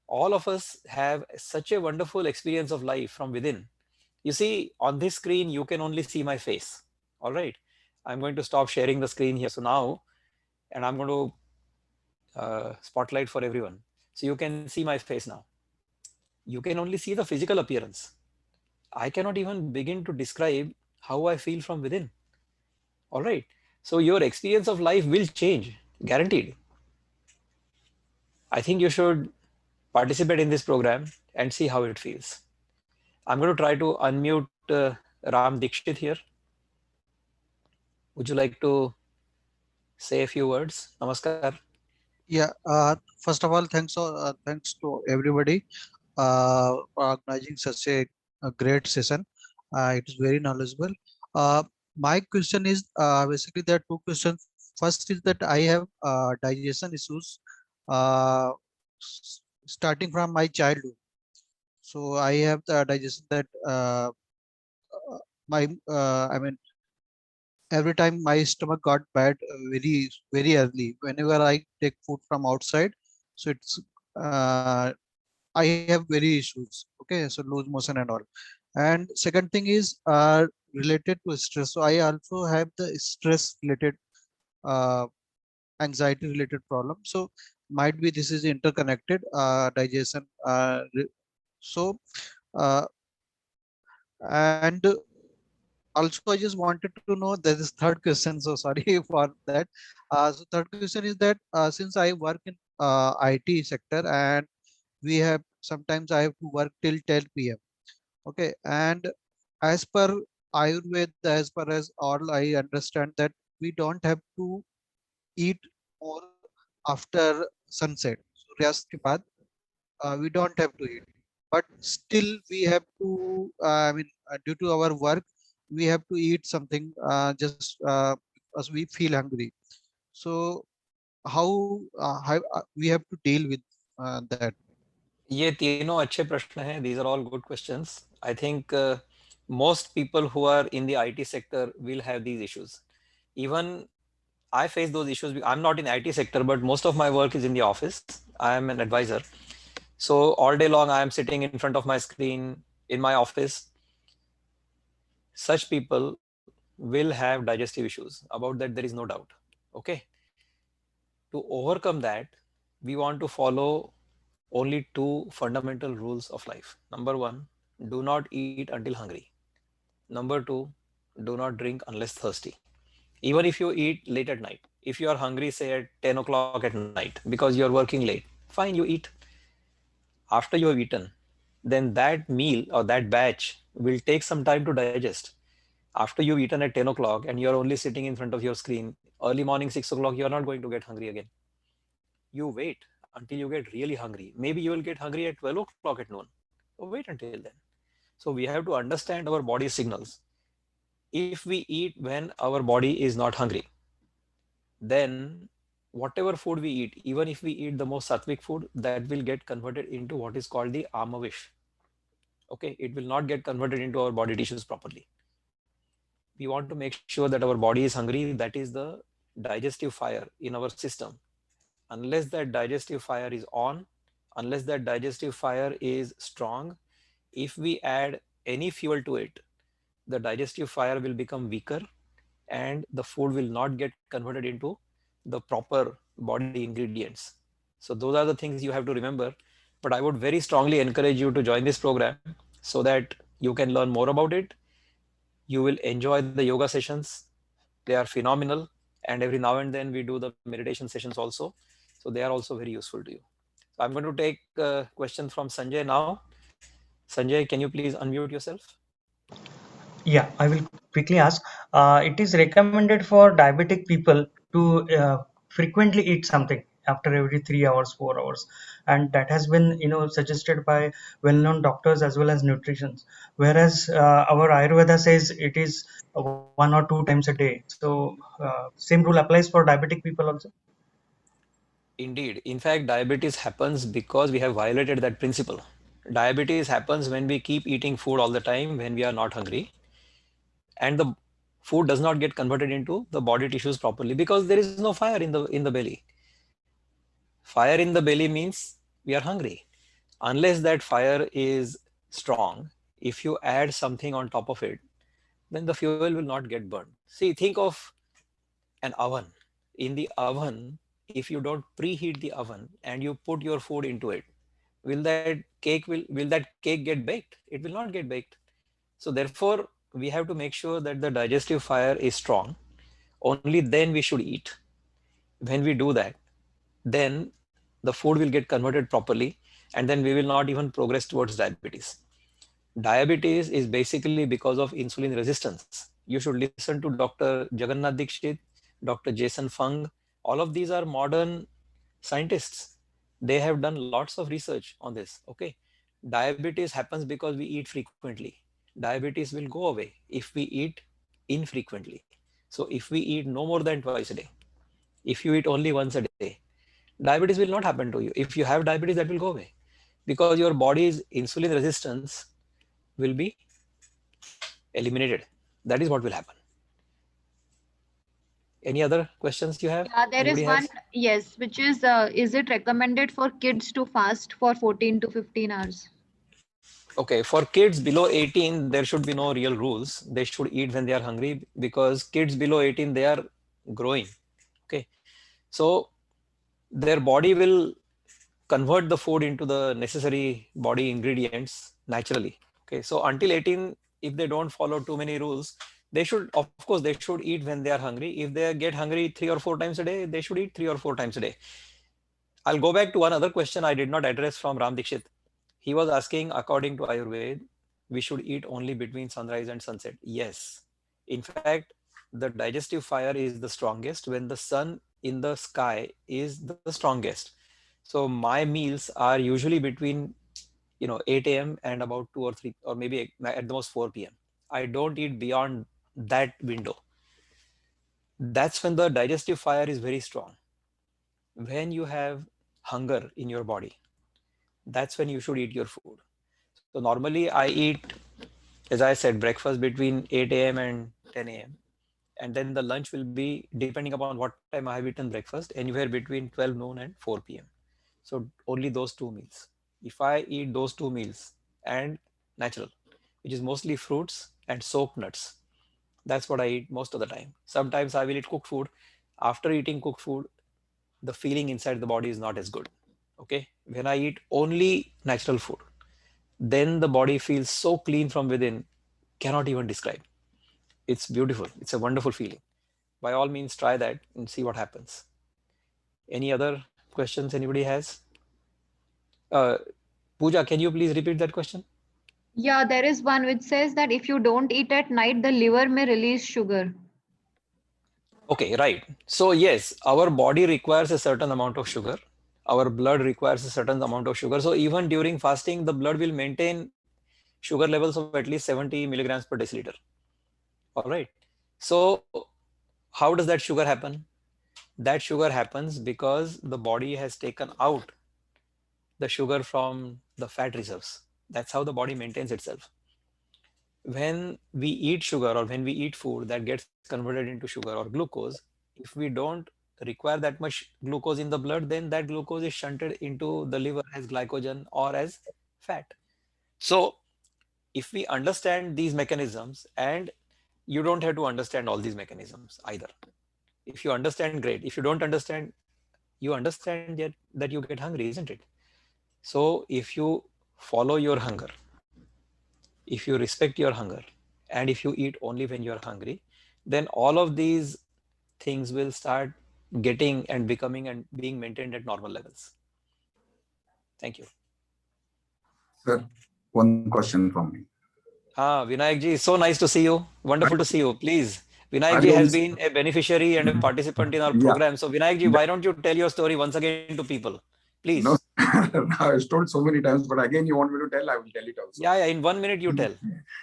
all of us have such a wonderful experience of life from within. You see, on this screen, you can only see my face. All right. I'm going to stop sharing the screen here. So now, and I'm going to spotlight for everyone. So you can see my face now. You can only see the physical appearance. I cannot even begin to describe how I feel from within. All right. So your experience of life will change, guaranteed. I think you should participate in this program and see how it feels. I'm going to try to unmute Ram Dikshit here. Would you like to say a few words? Namaskar. Yeah, first of all, thanks to everybody for organizing such a great session. It is very knowledgeable. My question is basically there are two questions. First is that I have digestion issues starting from my childhood. So I have the digestion that I mean, every time my stomach got bad very early whenever I take food from outside. So it's I have very issues. Okay, so loose motion and all. And second thing is related to stress. So I also have the stress related anxiety related problem. So might be this is interconnected digestion. So uh, and also I just wanted to know, there is third question, so sorry for that. So third question is that since I work in IT sector, and we have sometimes I have to work till 10 p.m. Okay, and as per Ayurveda, as far as all I understand, that we don't have to eat more after sunset. Suryast ke baad, we don't have to eat, but still we have to due to our work we have to eat something just as we feel hungry. So how we have to deal with that? ये तीनों अच्छे प्रश्न हैं. These are all good questions. I think most people who are in the IT sector will have these issues. Even I face those issues. I'm not in IT sector, but most of my work is in the office. I am an advisor. So all day long, I am sitting in front of my screen in my office. Such people will have digestive issues. About that, there is no doubt. Okay. To overcome that, we want to follow only two fundamental rules of life. Number one, do not eat until hungry. Number two, do not drink unless thirsty. Even if you eat late at night, if you are hungry, say at 10 o'clock at night because you are working late, fine, you eat. After you have eaten, then that meal or that batch will take some time to digest. After you've eaten at 10 o'clock and you're only sitting in front of your screen, early morning 6 o'clock, you're not going to get hungry again. You wait until you get really hungry. Maybe you will get hungry at 12 o'clock at noon. So wait until then. So we have to understand our body signals. If we eat when our body is not hungry, then whatever food we eat, even if we eat the most sattvic food, that will get converted into what is called the amavish. Okay, it will not get converted into our body tissues properly. We want to make sure that our body is hungry. That is the digestive fire in our system. Unless that digestive fire is on, unless that digestive fire is strong, if we add any fuel to it, the digestive fire will become weaker and the food will not get converted into the proper body ingredients. So those are the things you have to remember. But I would very strongly encourage you to join this program so that you can learn more about it. You will enjoy the yoga sessions. They are phenomenal. And every now and then we do the meditation sessions also. So they are also very useful to you. So I'm going to take a question from Sanjay now. Sanjay, can you please unmute yourself? Yeah, I will quickly ask. It is recommended for diabetic people to frequently eat something after every 3 hours, 4 hours, and that has been suggested by well-known doctors as well as nutritionists. Whereas our Ayurveda says it is 1 or 2 times a day. So same rule applies for diabetic people also. Indeed. In fact, diabetes happens because we have violated that principle. Diabetes happens when we keep eating food all the time when we are not hungry, and the food does not get converted into the body tissues properly because there is no fire in the belly. Fire in the belly means we are hungry. Unless that fire is strong, if you add something on top of it, then the fuel will not get burned. See, think of an oven. In the oven, if you don't preheat the oven and you put your food into it, will that cake get baked? It will not get baked. So therefore, we have to make sure that the digestive fire is strong. Only then we should eat. When we do that, then the food will get converted properly, and then we will not even progress towards diabetes. Diabetes is basically because of insulin resistance. You should listen to Dr. Jagannath Dikshit, Dr. Jason Fung. All of these are modern scientists. They have done lots of research on this. Okay. Diabetes happens because we eat frequently. Diabetes will go away if we eat infrequently. So if we eat no more than twice a day, if you eat only once a day, diabetes will not happen to you. If you have diabetes, that will go away because your body's insulin resistance will be eliminated. That is what will happen. Any other questions you have? Yeah, there Anybody is has? one, yes, which is it recommended for kids to fast for 14 to 15 hours? Okay, for kids below 18, there should be no real rules. They should eat when they are hungry because kids below 18, they are growing. Okay, so their body will convert the food into the necessary body ingredients naturally. Okay, so until 18, if they don't follow too many rules, they should, of course, they should eat when they are hungry. If they get hungry 3 or 4 times a day, they should eat 3 or 4 times a day. I'll go back to one other question I did not address from Ram Dikshit. He was asking, according to Ayurveda, we should eat only between sunrise and sunset. Yes. In fact, the digestive fire is the strongest when the sun in the sky is the strongest. So my meals are usually between 8 a.m. and about 2 or 3 or maybe at the most 4 p.m. I don't eat beyond that window. That's when the digestive fire is very strong. When you have hunger in your body, that's when you should eat your food. So normally I eat, as I said, breakfast between 8 a.m. and 10 a.m. And then the lunch will be, depending upon what time I have eaten breakfast, anywhere between 12 noon and 4 p.m. So only those 2 meals. If I eat those 2 meals and natural, which is mostly fruits and soaked nuts, that's what I eat most of the time. Sometimes I will eat cooked food. After eating cooked food, the feeling inside the body is not as good. Okay. When I eat only natural food, then the body feels so clean from within, cannot even describe. It's beautiful. It's a wonderful feeling. By all means, try that and see what happens. Any other questions anybody has? Pooja, can you please repeat that question? Yeah, there is one which says that if you don't eat at night, the liver may release sugar. Okay, right. So yes, our body requires a certain amount of sugar. Our blood requires a certain amount of sugar. So even during fasting, the blood will maintain sugar levels of at least 70 milligrams per deciliter. All right. So how does that sugar happen? That sugar happens because the body has taken out the sugar from the fat reserves. That's how the body maintains itself. When we eat sugar or when we eat food that gets converted into sugar or glucose, if we don't require that much glucose in the blood, then that glucose is shunted into the liver as glycogen or as fat. So if we understand these mechanisms, and you don't have to understand all these mechanisms either. If you understand, great. If you don't understand, you understand that you get hungry, isn't it? So if you follow your hunger, if you respect your hunger, and if you eat only when you are hungry, then all of these things will start getting and becoming and being maintained at normal levels. Thank you. Sir, one question from me. Vinayak ji, so nice to see you. Wonderful to see you. Please, Vinayak ji has been a beneficiary and a participant in our program. So Vinayak ji, why don't you tell your story once again to people? Please. No, I've told so many times, but again, you want me to tell, I will tell it also. Yeah, in 1 minute you tell.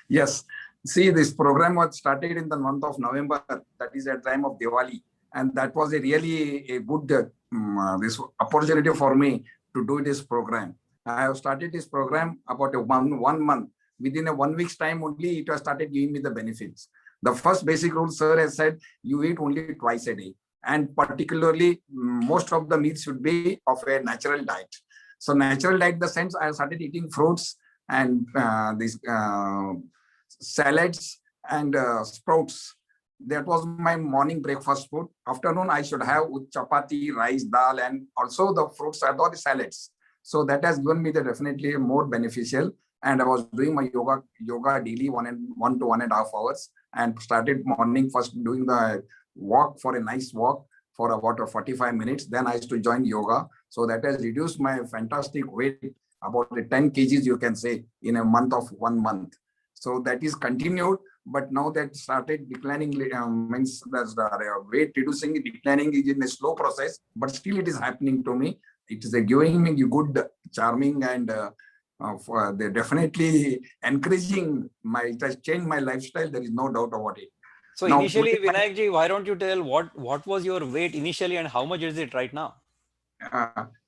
Yes. See, this program was started in the month of November. That is at the time of Diwali. And that was a really a good this opportunity for me to do this program. I have started this program about 1 month. Within a 1 week's time only, it has started giving me the benefits. The first basic rule, sir, has said, you eat only twice a day. And particularly, most of the meals should be of a natural diet. So natural diet in the sense I started eating fruits and these salads and sprouts. That was my morning breakfast food. Afternoon, I should have with chapati, rice, dal, and also the fruits or the salads. So that has given me the definitely more beneficial. And I was doing my yoga daily 1 to 1.5 hours, and started morning first doing the walk for a nice walk for about 45 minutes. Then I used to join yoga. So that has reduced my fantastic weight, about 10 kgs, you can say, in a month of 1 month. So that is continued, but now that started declining, means that the weight reducing, declining is in a slow process, but still it is happening to me. It is giving me good, charming, and they're definitely encouraging it has changed my lifestyle. There is no doubt about it. So Now, initially, Vinayakji, why don't you tell what was your weight initially and how much is it right now?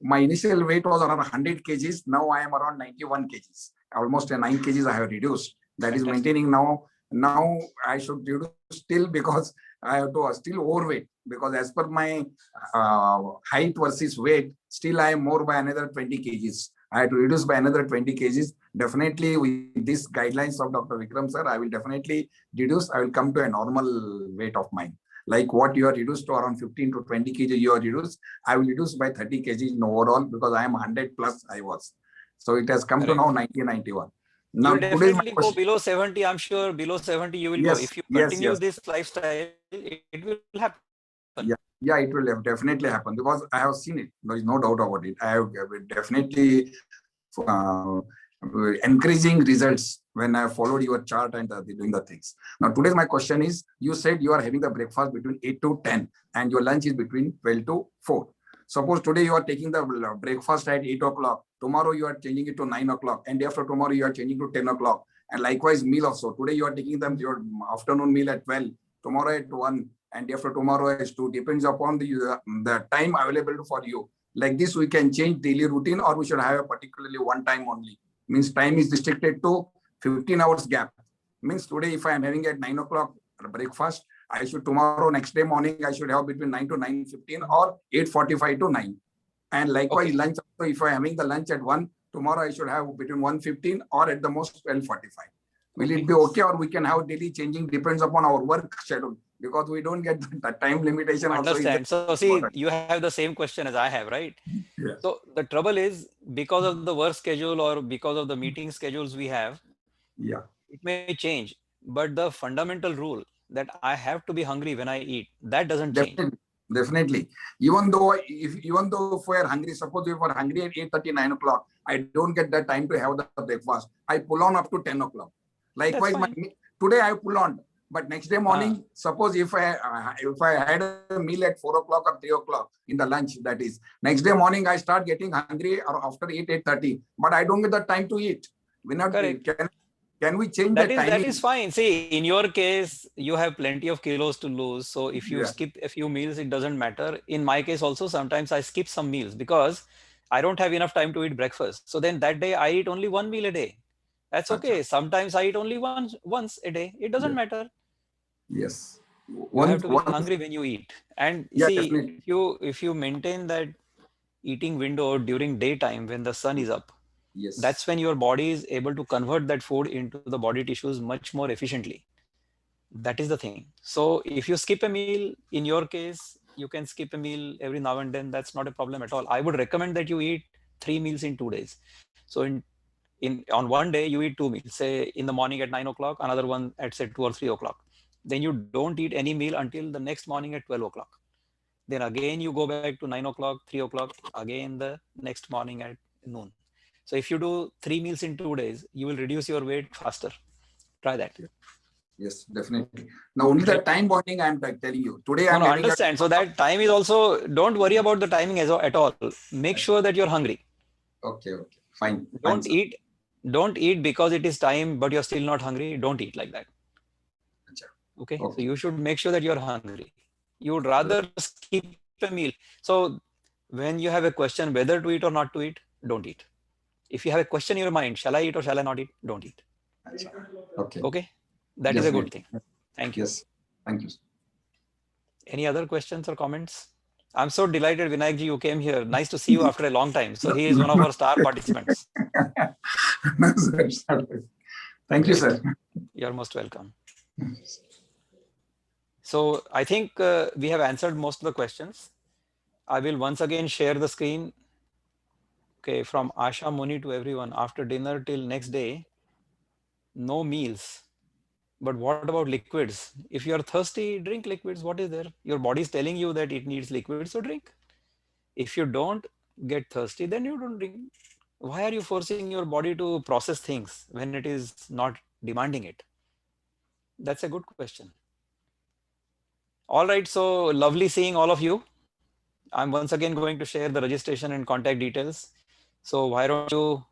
My initial weight was around 100 kgs. Now I am around 91 kgs. Almost 9 kgs I have reduced. That is maintaining now. Now I should reduce still, because I have to still overweight, because as per my height versus weight, still I am more by another 20 kgs. I had to reduce by another 20 kgs. Definitely with these guidelines of Dr. Vikram sir, I will definitely reduce. I will come to a normal weight of mine. Like what you are reduced to around 15 to 20 kg, you are reduced. I will reduce by 30 kg in overall, because I am 100 plus I was. So it has come to now 90, 91. Now, you will definitely go below 70. I'm sure below 70 you will go. If you continue this lifestyle, it will happen. Yeah, it will definitely happen, because I have seen it. There is no doubt about it. I have definitely encouraging results when I followed your chart and doing the things. Now, today my question is, you said you are having the breakfast between 8 to 10 and your lunch is between 12 to 4. Suppose today you are taking the breakfast at 8 o'clock. Tomorrow you are changing it to 9 o'clock. And after tomorrow you are changing to 10 o'clock. And likewise meal also. Today you are taking them your afternoon meal at 12. Tomorrow at 1. And after tomorrow at 2. Depends upon the time available for you. Like this, we can change daily routine, or we should have a particularly one time only. Means time is restricted to 15 hours gap. Means today, if I am having at 9 o'clock breakfast, I should tomorrow, next day morning, I should have between 9 to 9:15 or 8:45 to 9. And likewise, lunch, also, if I am having the lunch at 1, tomorrow I should have between 1:15 or at the most 12:45. Will it be okay, or we can have daily changing, depends upon our work schedule, because we don't get the time limitation. Understand. So see, you have the same question as I have, right? Yes. So the trouble is, because of the work schedule or because of the meeting schedules we have, it may change. But the fundamental rule that I have to be hungry when I eat, that doesn't change. Definitely. Even though if we are hungry, suppose if we are hungry at 8:30, 9 o'clock, I don't get the time to have the breakfast. I pull on up to 10 o'clock. Likewise, today I pull on, but next day morning, suppose if I had a meal at 4 o'clock or 3 o'clock in the lunch, that is, next day morning I start getting hungry or after 8:30, but I don't get the time to eat. Can we change that timing? That is fine. See, in your case, you have plenty of kilos to lose. So if you skip a few meals, it doesn't matter. In my case also, sometimes I skip some meals because I don't have enough time to eat breakfast. So then that day I eat only one meal a day. That's okay. Sometimes I eat only once a day. It doesn't matter. Yes. You have to be hungry when you eat. And see, if you maintain that eating window during daytime when the sun is up, that's when your body is able to convert that food into the body tissues much more efficiently. That is the thing. So if you skip a meal, in your case, you can skip a meal every now and then. That's not a problem at all. I would recommend that you eat 3 meals in 2 days. So on one day, you eat 2 meals, say in the morning at 9 o'clock, another one at say 2 or 3 o'clock. Then you don't eat any meal until the next morning at 12 o'clock. Then again, you go back to 9 o'clock, 3 o'clock, again the next morning at noon. So if you do 3 meals in 2 days, you will reduce your weight faster. Try that. Yes, definitely. Now only the time bonding I'm telling you. Today I'm understand. So that time is also, don't worry about the timing at all. Make sure that you're hungry. Okay, fine. Don't eat because it is time, but you're still not hungry. Don't eat like that. Okay. So you should make sure that you're hungry. You would rather skip a meal. So when you have a question whether to eat or not to eat, don't eat. If you have a question in your mind, shall I eat or shall I not eat? Don't eat. Okay. That is a good thing. Thank you. Yes. Thank you. Any other questions or comments? I'm so delighted, Vinayakji, you came here. Nice to see you after a long time. So he is one of our star participants. No, sir. Thank you, sir. You're most welcome. So I think we have answered most of the questions. I will once again share the screen. Okay, from Asha Muni to everyone, after dinner till next day, no meals. But what about liquids? If you are thirsty, drink liquids. What is there? Your body is telling you that it needs liquids, so drink. If you don't get thirsty, then you don't drink. Why are you forcing your body to process things when it is not demanding it? That's a good question. All right, so lovely seeing all of you. I'm once again going to share the registration and contact details. So why don't you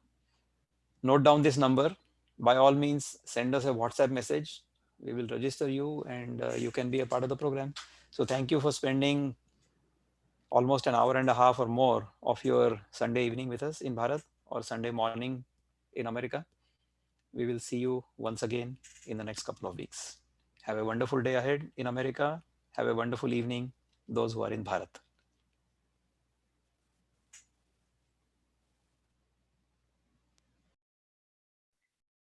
note down this number? By all means, send us a WhatsApp message. We will register you and you can be a part of the program. So thank you for spending almost an hour and a half or more of your Sunday evening with us in Bharat or Sunday morning in America. We will see you once again in the next couple of weeks. Have a wonderful day ahead in America. Have a wonderful evening, those who are in Bharat.